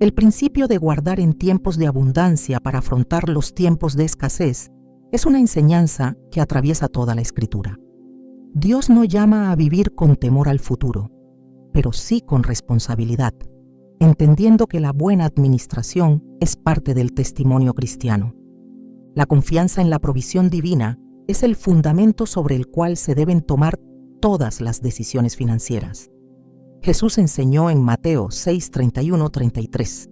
El principio de guardar en tiempos de abundancia para afrontar los tiempos de escasez es una enseñanza que atraviesa toda la Escritura. Dios no llama a vivir con temor al futuro, pero sí con responsabilidad, entendiendo que la buena administración es parte del testimonio cristiano. La confianza en la provisión divina es el fundamento sobre el cual se deben tomar todas las decisiones financieras. Jesús enseñó en Mateo 6:31-33: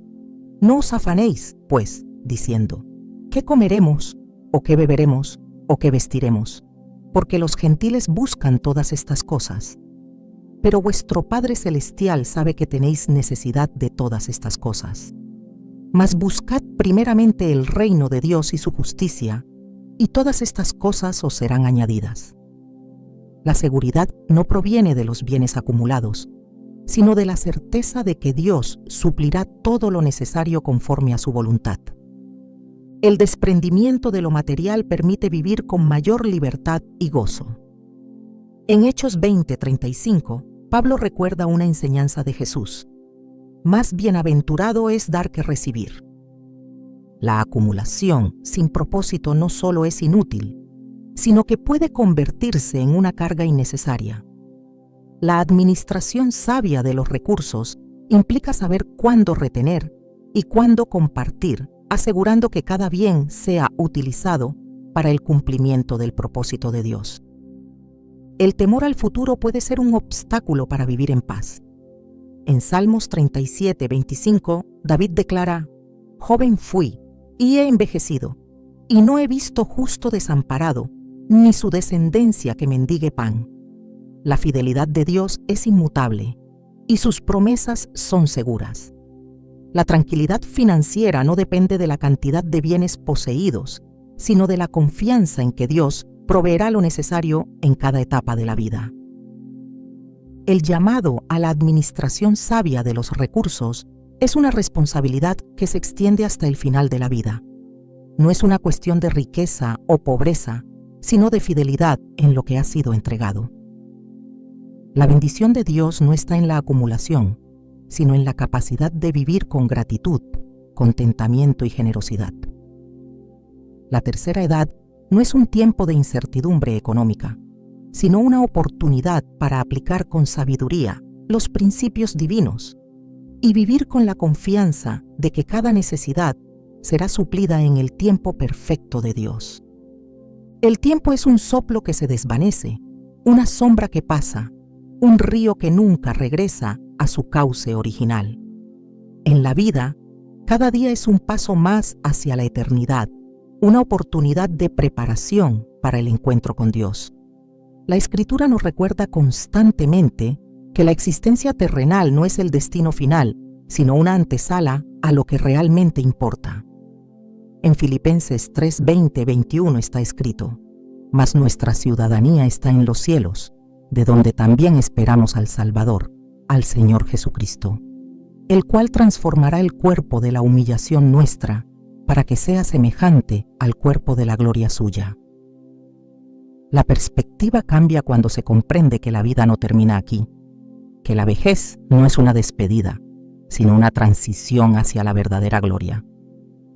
«No os afanéis, pues, diciendo, ¿qué comeremos, o qué beberemos, o qué vestiremos? Porque los gentiles buscan todas estas cosas. Pero vuestro Padre Celestial sabe que tenéis necesidad de todas estas cosas. Mas buscad primeramente el reino de Dios y su justicia, y todas estas cosas os serán añadidas». La seguridad no proviene de los bienes acumulados, sino de la certeza de que Dios suplirá todo lo necesario conforme a su voluntad. El desprendimiento de lo material permite vivir con mayor libertad y gozo. En Hechos 20:35, Pablo recuerda una enseñanza de Jesús: «Más bienaventurado es dar que recibir». La acumulación sin propósito no solo es inútil, sino que puede convertirse en una carga innecesaria. La administración sabia de los recursos implica saber cuándo retener y cuándo compartir, asegurando que cada bien sea utilizado para el cumplimiento del propósito de Dios. El temor al futuro puede ser un obstáculo para vivir en paz. En Salmos 37:25, David declara: «Joven fui y he envejecido, y no he visto justo desamparado, ni su descendencia que mendigue pan». La fidelidad de Dios es inmutable, y sus promesas son seguras. La tranquilidad financiera no depende de la cantidad de bienes poseídos, sino de la confianza en que Dios proveerá lo necesario en cada etapa de la vida. El llamado a la administración sabia de los recursos es una responsabilidad que se extiende hasta el final de la vida. No es una cuestión de riqueza o pobreza, sino de fidelidad en lo que ha sido entregado. La bendición de Dios no está en la acumulación, sino en la capacidad de vivir con gratitud, contentamiento y generosidad. La tercera edad no es un tiempo de incertidumbre económica, sino una oportunidad para aplicar con sabiduría los principios divinos y vivir con la confianza de que cada necesidad será suplida en el tiempo perfecto de Dios. El tiempo es un soplo que se desvanece, una sombra que pasa, un río que nunca regresa a su cauce original. En la vida, Cada día es un paso más hacia la eternidad, una oportunidad de preparación para el encuentro con Dios. La Escritura nos recuerda constantemente que la existencia terrenal no es el destino final, sino una antesala a lo que realmente importa. En Filipenses 3:20-21 está escrito: «Mas nuestra ciudadanía está en los cielos, de donde también esperamos al Salvador, al Señor Jesucristo, el cual transformará el cuerpo de la humillación nuestra para que sea semejante al cuerpo de la gloria suya». La perspectiva cambia cuando se comprende que la vida no termina aquí, que la vejez no es una despedida, sino una transición hacia la verdadera gloria.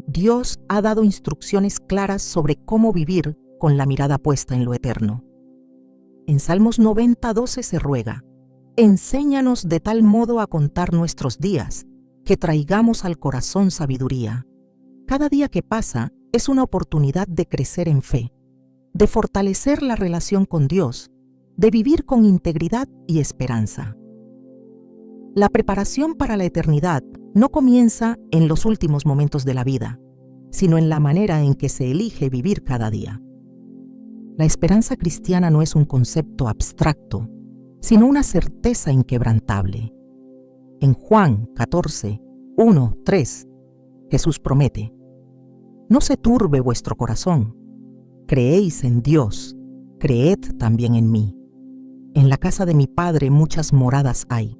Dios ha dado instrucciones claras sobre cómo vivir con la mirada puesta en lo eterno. En Salmos 90:12 se ruega: «Enséñanos de tal modo a contar nuestros días, que traigamos al corazón sabiduría». Cada día que pasa es una oportunidad de crecer en fe, de fortalecer la relación con Dios, de vivir con integridad y esperanza. La preparación para la eternidad no comienza en los últimos momentos de la vida, sino en la manera en que se elige vivir cada día. La esperanza cristiana no es un concepto abstracto, sino una certeza inquebrantable. En Juan 14:1-3, Jesús promete: «No se turbe vuestro corazón. Creéis en Dios, creed también en mí. En la casa de mi Padre muchas moradas hay.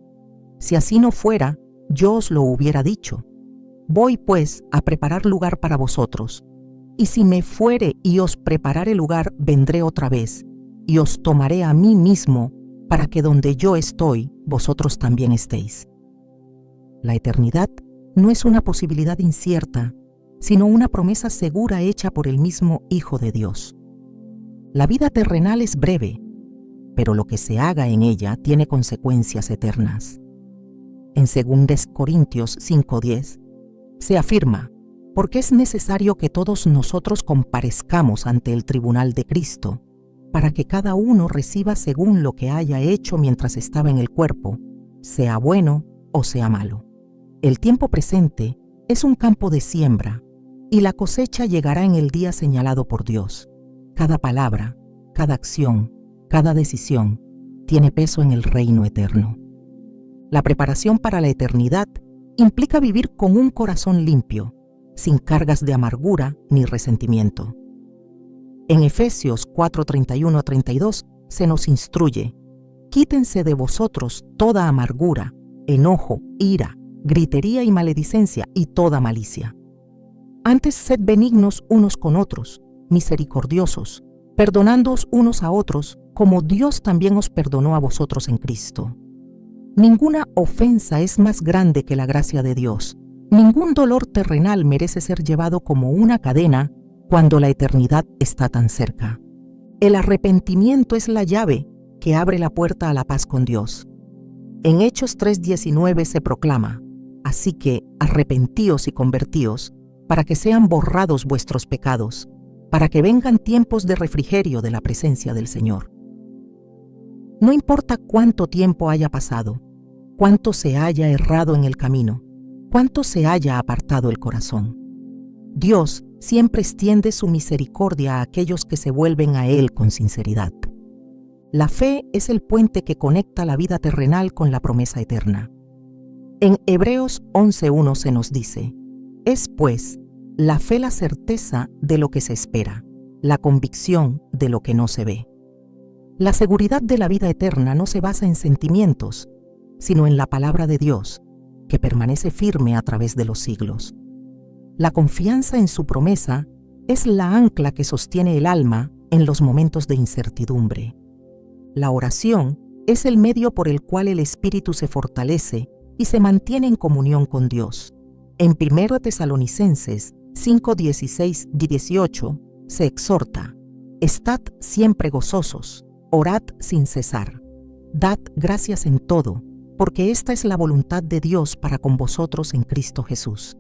Si así no fuera, yo os lo hubiera dicho. Voy pues a preparar lugar para vosotros. Y si me fuere y os preparare lugar, vendré otra vez, y os tomaré a mí mismo, para que donde yo estoy, vosotros también estéis». La eternidad no es una posibilidad incierta, sino una promesa segura hecha por el mismo Hijo de Dios. La vida terrenal es breve, pero lo que se haga en ella tiene consecuencias eternas. En 2 Corintios 5:10 se afirma: «Porque es necesario que todos nosotros comparezcamos ante el tribunal de Cristo, para que cada uno reciba según lo que haya hecho mientras estaba en el cuerpo, sea bueno o sea malo». El tiempo presente es un campo de siembra, y la cosecha llegará en el día señalado por Dios. Cada palabra, cada acción, cada decisión tiene peso en el reino eterno. La preparación para la eternidad implica vivir con un corazón limpio, sin cargas de amargura ni resentimiento. En Efesios 4:31-32 se nos instruye: «Quítense de vosotros toda amargura, enojo, ira, gritería y maledicencia y toda malicia. Antes sed benignos unos con otros, misericordiosos, perdonándoos unos a otros, como Dios también os perdonó a vosotros en Cristo». Ninguna ofensa es más grande que la gracia de Dios. Ningún dolor terrenal merece ser llevado como una cadena cuando la eternidad está tan cerca. El arrepentimiento es la llave que abre la puerta a la paz con Dios. En Hechos 3:19 se proclama: «Así que arrepentíos y convertíos, para que sean borrados vuestros pecados, para que vengan tiempos de refrigerio de la presencia del Señor». No importa cuánto tiempo haya pasado, cuánto se haya errado en el camino, cuánto se haya apartado el corazón, Dios siempre extiende su misericordia a aquellos que se vuelven a Él con sinceridad. La fe es el puente que conecta la vida terrenal con la promesa eterna. En Hebreos 11:1 se nos dice: «Es pues la fe la certeza de lo que se espera, la convicción de lo que no se ve». La seguridad de la vida eterna no se basa en sentimientos, sino en la palabra de Dios, que permanece firme a través de los siglos. La confianza en su promesa es la ancla que sostiene el alma en los momentos de incertidumbre. La oración es el medio por el cual el espíritu se fortalece y se mantiene en comunión con Dios. En 1 Tesalonicenses 5:16-18 se exhorta: «Estad siempre gozosos, orad sin cesar, dad gracias en todo, porque esta es la voluntad de Dios para con vosotros en Cristo Jesús».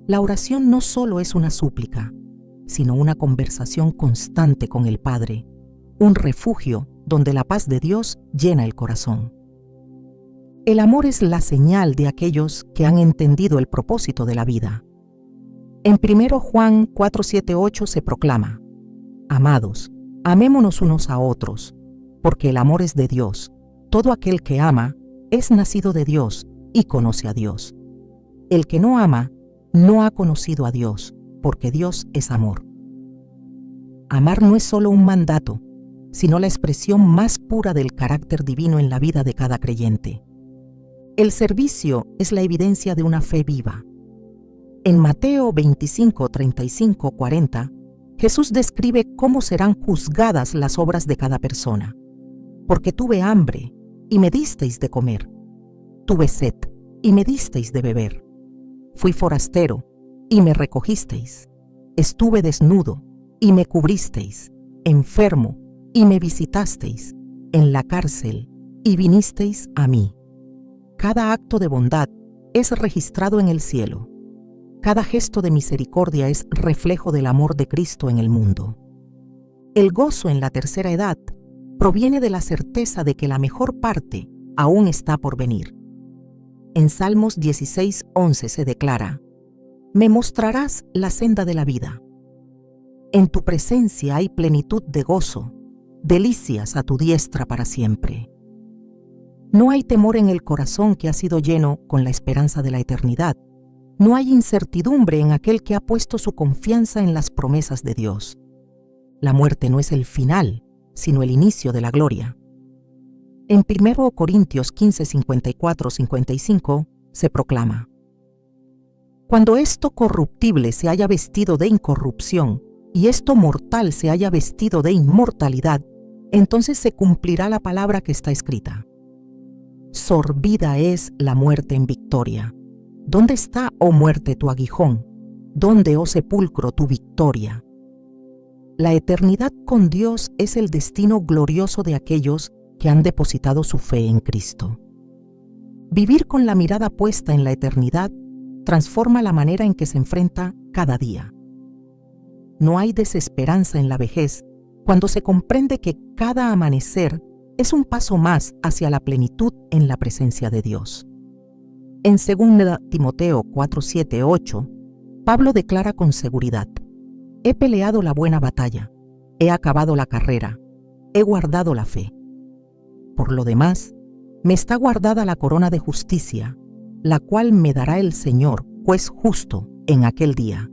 La oración no solo es una súplica, sino una conversación constante con el Padre, un refugio donde la paz de Dios llena el corazón. El amor es la señal de aquellos que han entendido el propósito de la vida. En 1 Juan 4, 7, 8 se proclama: Amados, amémonos unos a otros, porque el amor es de Dios. Todo aquel que ama es nacido de Dios y conoce a Dios. El que no ama no ha conocido a Dios, porque Dios es amor. Amar no es solo un mandato, sino la expresión más pura del carácter divino en la vida de cada creyente. El servicio es la evidencia de una fe viva. En Mateo 25, 35, 40, Jesús describe cómo serán juzgadas las obras de cada persona. Porque tuve hambre, y me disteis de comer. Tuve sed, y me disteis de beber. Fui forastero, y me recogisteis. Estuve desnudo, y me cubristeis. Enfermo, y me visitasteis. En la cárcel, y vinisteis a mí. Cada acto de bondad es registrado en el cielo. Cada gesto de misericordia es reflejo del amor de Cristo en el mundo. El gozo en la tercera edad proviene de la certeza de que la mejor parte aún está por venir. En Salmos 16, 11 se declara: Me mostrarás la senda de la vida. En tu presencia hay plenitud de gozo, delicias a tu diestra para siempre. No hay temor en el corazón que ha sido lleno con la esperanza de la eternidad. No hay incertidumbre en aquel que ha puesto su confianza en las promesas de Dios. La muerte no es el final, sino el inicio de la gloria. En 1 Corintios 15, 54, 55 se proclama: Cuando esto corruptible se haya vestido de incorrupción y esto mortal se haya vestido de inmortalidad, entonces se cumplirá la palabra que está escrita: Sorbida es la muerte en victoria. ¿Dónde está, oh muerte, tu aguijón? ¿Dónde, oh sepulcro, tu victoria? La eternidad con Dios es el destino glorioso de aquellos que han depositado su fe en Cristo. Vivir con la mirada puesta en la eternidad transforma la manera en que se enfrenta cada día. No hay desesperanza en la vejez cuando se comprende que cada amanecer es un paso más hacia la plenitud en la presencia de Dios. En 2 Timoteo 4, 7, 8, Pablo declara con seguridad: He peleado la buena batalla, he acabado la carrera, he guardado la fe. Por lo demás, me está guardada la corona de justicia, la cual me dará el Señor, juez justo, en aquel día,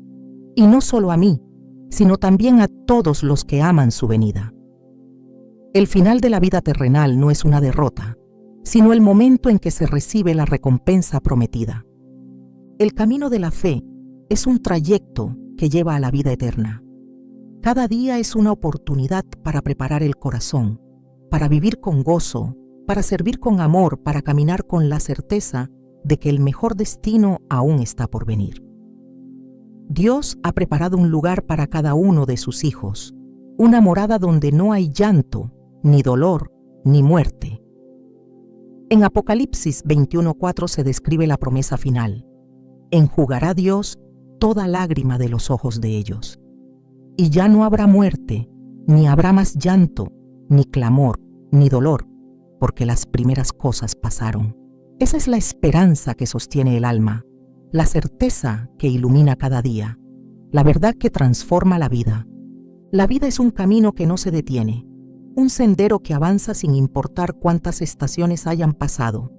y no solo a mí, sino también a todos los que aman su venida. El final de la vida terrenal no es una derrota, sino el momento en que se recibe la recompensa prometida. El camino de la fe es un trayecto que lleva a la vida eterna. Cada día es una oportunidad para preparar el corazón, para vivir con gozo, para servir con amor, para caminar con la certeza de que el mejor destino aún está por venir. Dios ha preparado un lugar para cada uno de sus hijos, una morada donde no hay llanto, ni dolor, ni muerte. En Apocalipsis 21:4 se describe la promesa final: enjugará Dios toda lágrima de los ojos de ellos. Y ya no habrá muerte, ni habrá más llanto, ni clamor, ni dolor, porque las primeras cosas pasaron. Esa es la esperanza que sostiene el alma, la certeza que ilumina cada día, la verdad que transforma la vida. La vida es un camino que no se detiene, un sendero que avanza sin importar cuántas estaciones hayan pasado.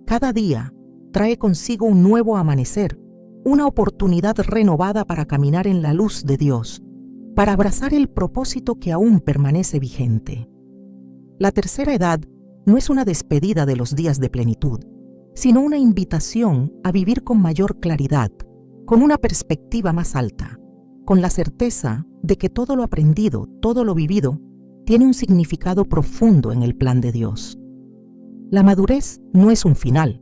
Cada día trae consigo un nuevo amanecer, una oportunidad renovada para caminar en la luz de Dios, para abrazar el propósito que aún permanece vigente. La tercera edad no es una despedida de los días de plenitud, sino una invitación a vivir con mayor claridad, con una perspectiva más alta, con la certeza de que todo lo aprendido, todo lo vivido, tiene un significado profundo en el plan de Dios. La madurez no es un final,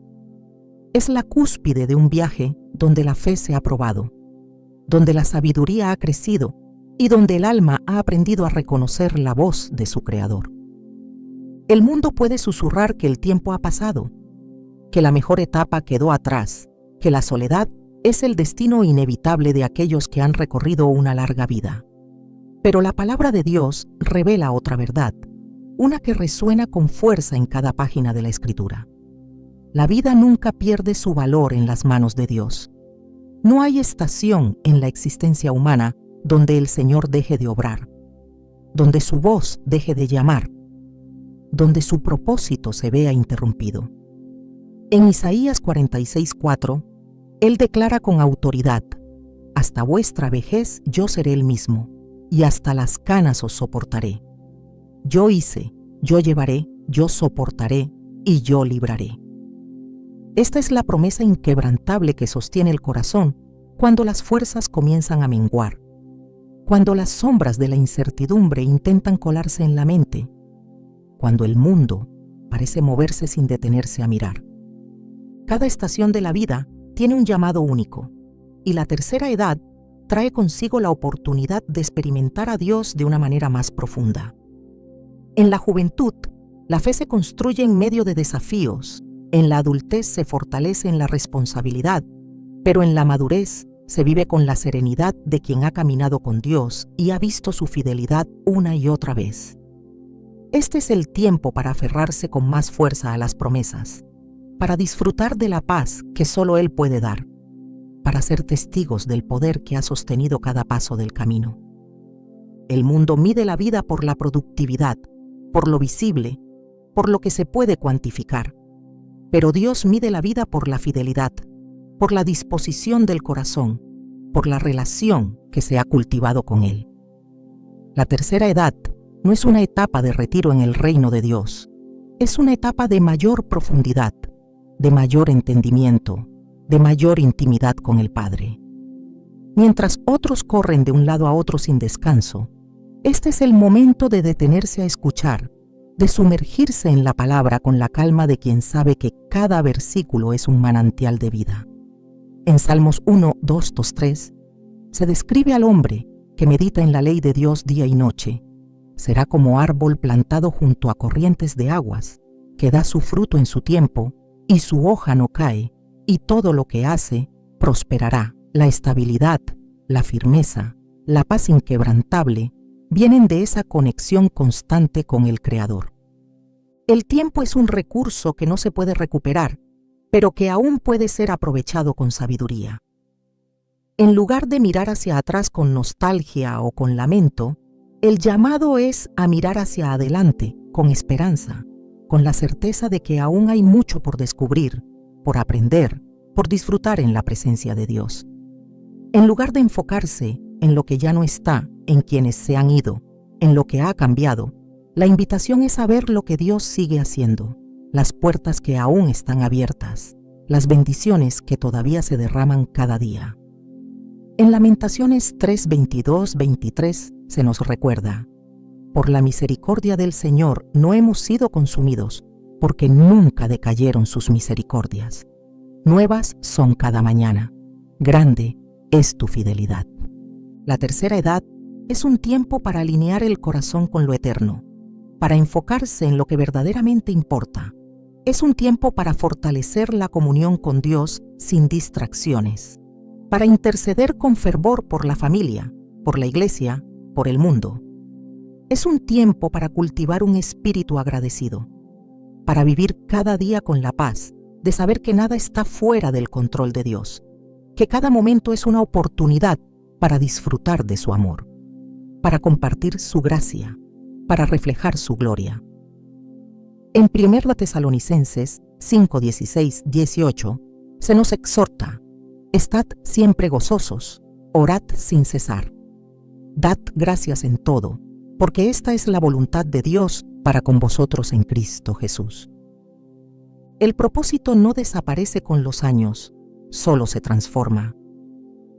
es la cúspide de un viaje donde la fe se ha probado, donde la sabiduría ha crecido y donde el alma ha aprendido a reconocer la voz de su Creador. El mundo puede susurrar que el tiempo ha pasado, que la mejor etapa quedó atrás, que la soledad es el destino inevitable de aquellos que han recorrido una larga vida. Pero la palabra de Dios revela otra verdad, una que resuena con fuerza en cada página de la Escritura. La vida nunca pierde su valor en las manos de Dios. No hay estación en la existencia humana donde el Señor deje de obrar, donde su voz deje de llamar, donde su propósito se vea interrumpido. En Isaías 46:4, Él declara con autoridad: hasta vuestra vejez yo seré el mismo, y hasta las canas os soportaré. Yo hice, yo llevaré, yo soportaré, y yo libraré. Esta es la promesa inquebrantable que sostiene el corazón cuando las fuerzas comienzan a menguar, cuando las sombras de la incertidumbre intentan colarse en la mente, cuando el mundo parece moverse sin detenerse a mirar. Cada estación de la vida tiene un llamado único, y la tercera edad trae consigo la oportunidad de experimentar a Dios de una manera más profunda. En la juventud, la fe se construye en medio de desafíos. En la adultez se fortalece en la responsabilidad, pero en la madurez se vive con la serenidad de quien ha caminado con Dios y ha visto su fidelidad una y otra vez. Este es el tiempo para aferrarse con más fuerza a las promesas, para disfrutar de la paz que solo Él puede dar, para ser testigos del poder que ha sostenido cada paso del camino. El mundo mide la vida por la productividad, por lo visible, por lo que se puede cuantificar. Pero Dios mide la vida por la fidelidad, por la disposición del corazón, por la relación que se ha cultivado con Él. La tercera edad no es una etapa de retiro en el reino de Dios, es una etapa de mayor profundidad, de mayor entendimiento, de mayor intimidad con el Padre. Mientras otros corren de un lado a otro sin descanso, este es el momento de detenerse a escuchar, de sumergirse en la palabra con la calma de quien sabe que cada versículo es un manantial de vida. En Salmos 1, 2, 3, se describe al hombre que medita en la ley de Dios día y noche. Será como árbol plantado junto a corrientes de aguas, que da su fruto en su tiempo, y su hoja no cae, y todo lo que hace prosperará. La estabilidad, la firmeza, la paz inquebrantable vienen de esa conexión constante con el Creador. El tiempo es un recurso que no se puede recuperar, pero que aún puede ser aprovechado con sabiduría. En lugar de mirar hacia atrás con nostalgia o con lamento, el llamado es a mirar hacia adelante con esperanza, con la certeza de que aún hay mucho por descubrir, por aprender, por disfrutar en la presencia de Dios. En lugar de enfocarse en lo que ya no está, en quienes se han ido, en lo que ha cambiado, la invitación es a ver lo que Dios sigue haciendo, las puertas que aún están abiertas, las bendiciones que todavía se derraman cada día. En Lamentaciones 3, 22, 23 se nos recuerda: por la misericordia del Señor no hemos sido consumidos, porque nunca decayeron sus misericordias. Nuevas son cada mañana. Grande es tu fidelidad. La tercera edad es un tiempo para alinear el corazón con lo eterno, para enfocarse en lo que verdaderamente importa. Es un tiempo para fortalecer la comunión con Dios sin distracciones, para interceder con fervor por la familia, por la iglesia, por el mundo. Es un tiempo para cultivar un espíritu agradecido, para vivir cada día con la paz de saber que nada está fuera del control de Dios, que cada momento es una oportunidad para disfrutar de su amor, para compartir su gracia, para reflejar su gloria. En 1 Tesalonicenses 5, 16, 18 se nos exhorta: estad siempre gozosos, orad sin cesar. Dad gracias en todo, porque esta es la voluntad de Dios para con vosotros en Cristo Jesús. El propósito no desaparece con los años, solo se transforma.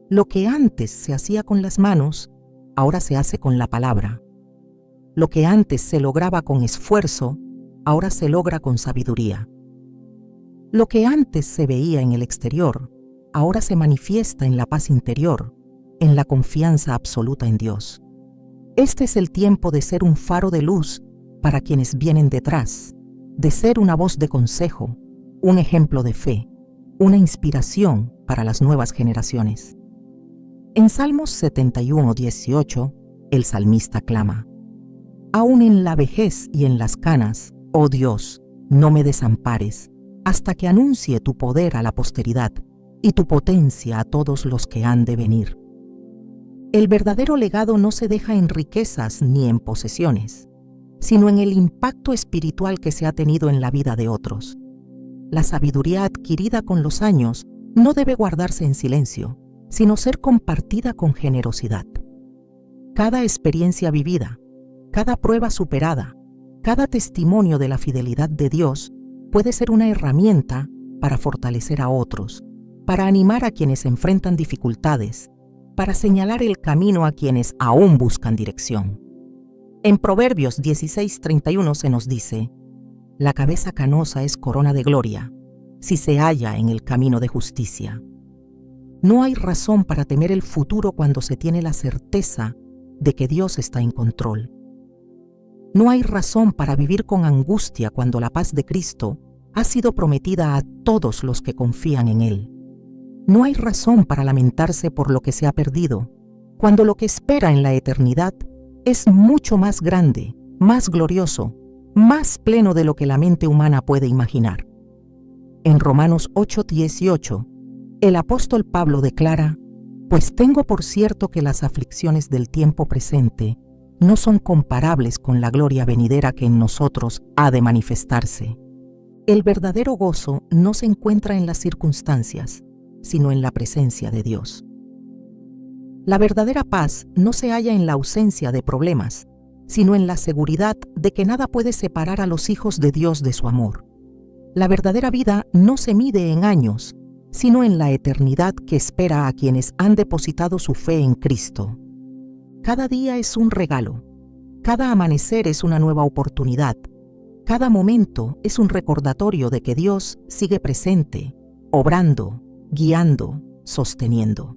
Lo que antes se hacía con las manos, ahora se hace con la palabra. Lo que antes se lograba con esfuerzo, ahora se logra con sabiduría. Lo que antes se veía en el exterior, ahora se manifiesta en la paz interior, en la confianza absoluta en Dios. Este es el tiempo de ser un faro de luz para quienes vienen detrás, de ser una voz de consejo, un ejemplo de fe, una inspiración para las nuevas generaciones. En Salmos 71, 18, el salmista clama: aún en la vejez y en las canas, oh Dios, no me desampares, hasta que anuncie tu poder a la posteridad y tu potencia a todos los que han de venir. El verdadero legado no se deja en riquezas ni en posesiones, sino en el impacto espiritual que se ha tenido en la vida de otros. La sabiduría adquirida con los años no debe guardarse en silencio, sino ser compartida con generosidad. Cada experiencia vivida, cada prueba superada, cada testimonio de la fidelidad de Dios puede ser una herramienta para fortalecer a otros, para animar a quienes enfrentan dificultades, para señalar el camino a quienes aún buscan dirección. En Proverbios 16:31 se nos dice: la cabeza canosa es corona de gloria, si se halla en el camino de justicia. No hay razón para temer el futuro cuando se tiene la certeza de que Dios está en control. No hay razón para vivir con angustia cuando la paz de Cristo ha sido prometida a todos los que confían en Él. No hay razón para lamentarse por lo que se ha perdido, cuando lo que espera en la eternidad es mucho más grande, más glorioso, más pleno de lo que la mente humana puede imaginar. En Romanos 8:18, el apóstol Pablo declara: pues tengo por cierto que las aflicciones del tiempo presente no son comparables con la gloria venidera que en nosotros ha de manifestarse. El verdadero gozo no se encuentra en las circunstancias, sino en la presencia de Dios. La verdadera paz no se halla en la ausencia de problemas, sino en la seguridad de que nada puede separar a los hijos de Dios de su amor. La verdadera vida no se mide en años, sino en la eternidad que espera a quienes han depositado su fe en Cristo. Cada día es un regalo, cada amanecer es una nueva oportunidad, cada momento es un recordatorio de que Dios sigue presente, obrando, guiando, sosteniendo.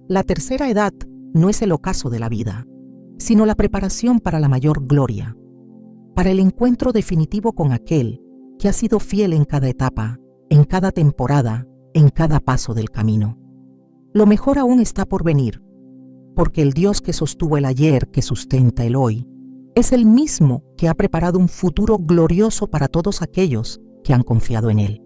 La tercera edad no es el ocaso de la vida, sino la preparación para la mayor gloria, para el encuentro definitivo con aquel que ha sido fiel en cada etapa, en cada temporada, en cada paso del camino. Lo mejor aún está por venir, porque el Dios que sostuvo el ayer, que sustenta el hoy, es el mismo que ha preparado un futuro glorioso para todos aquellos que han confiado en Él.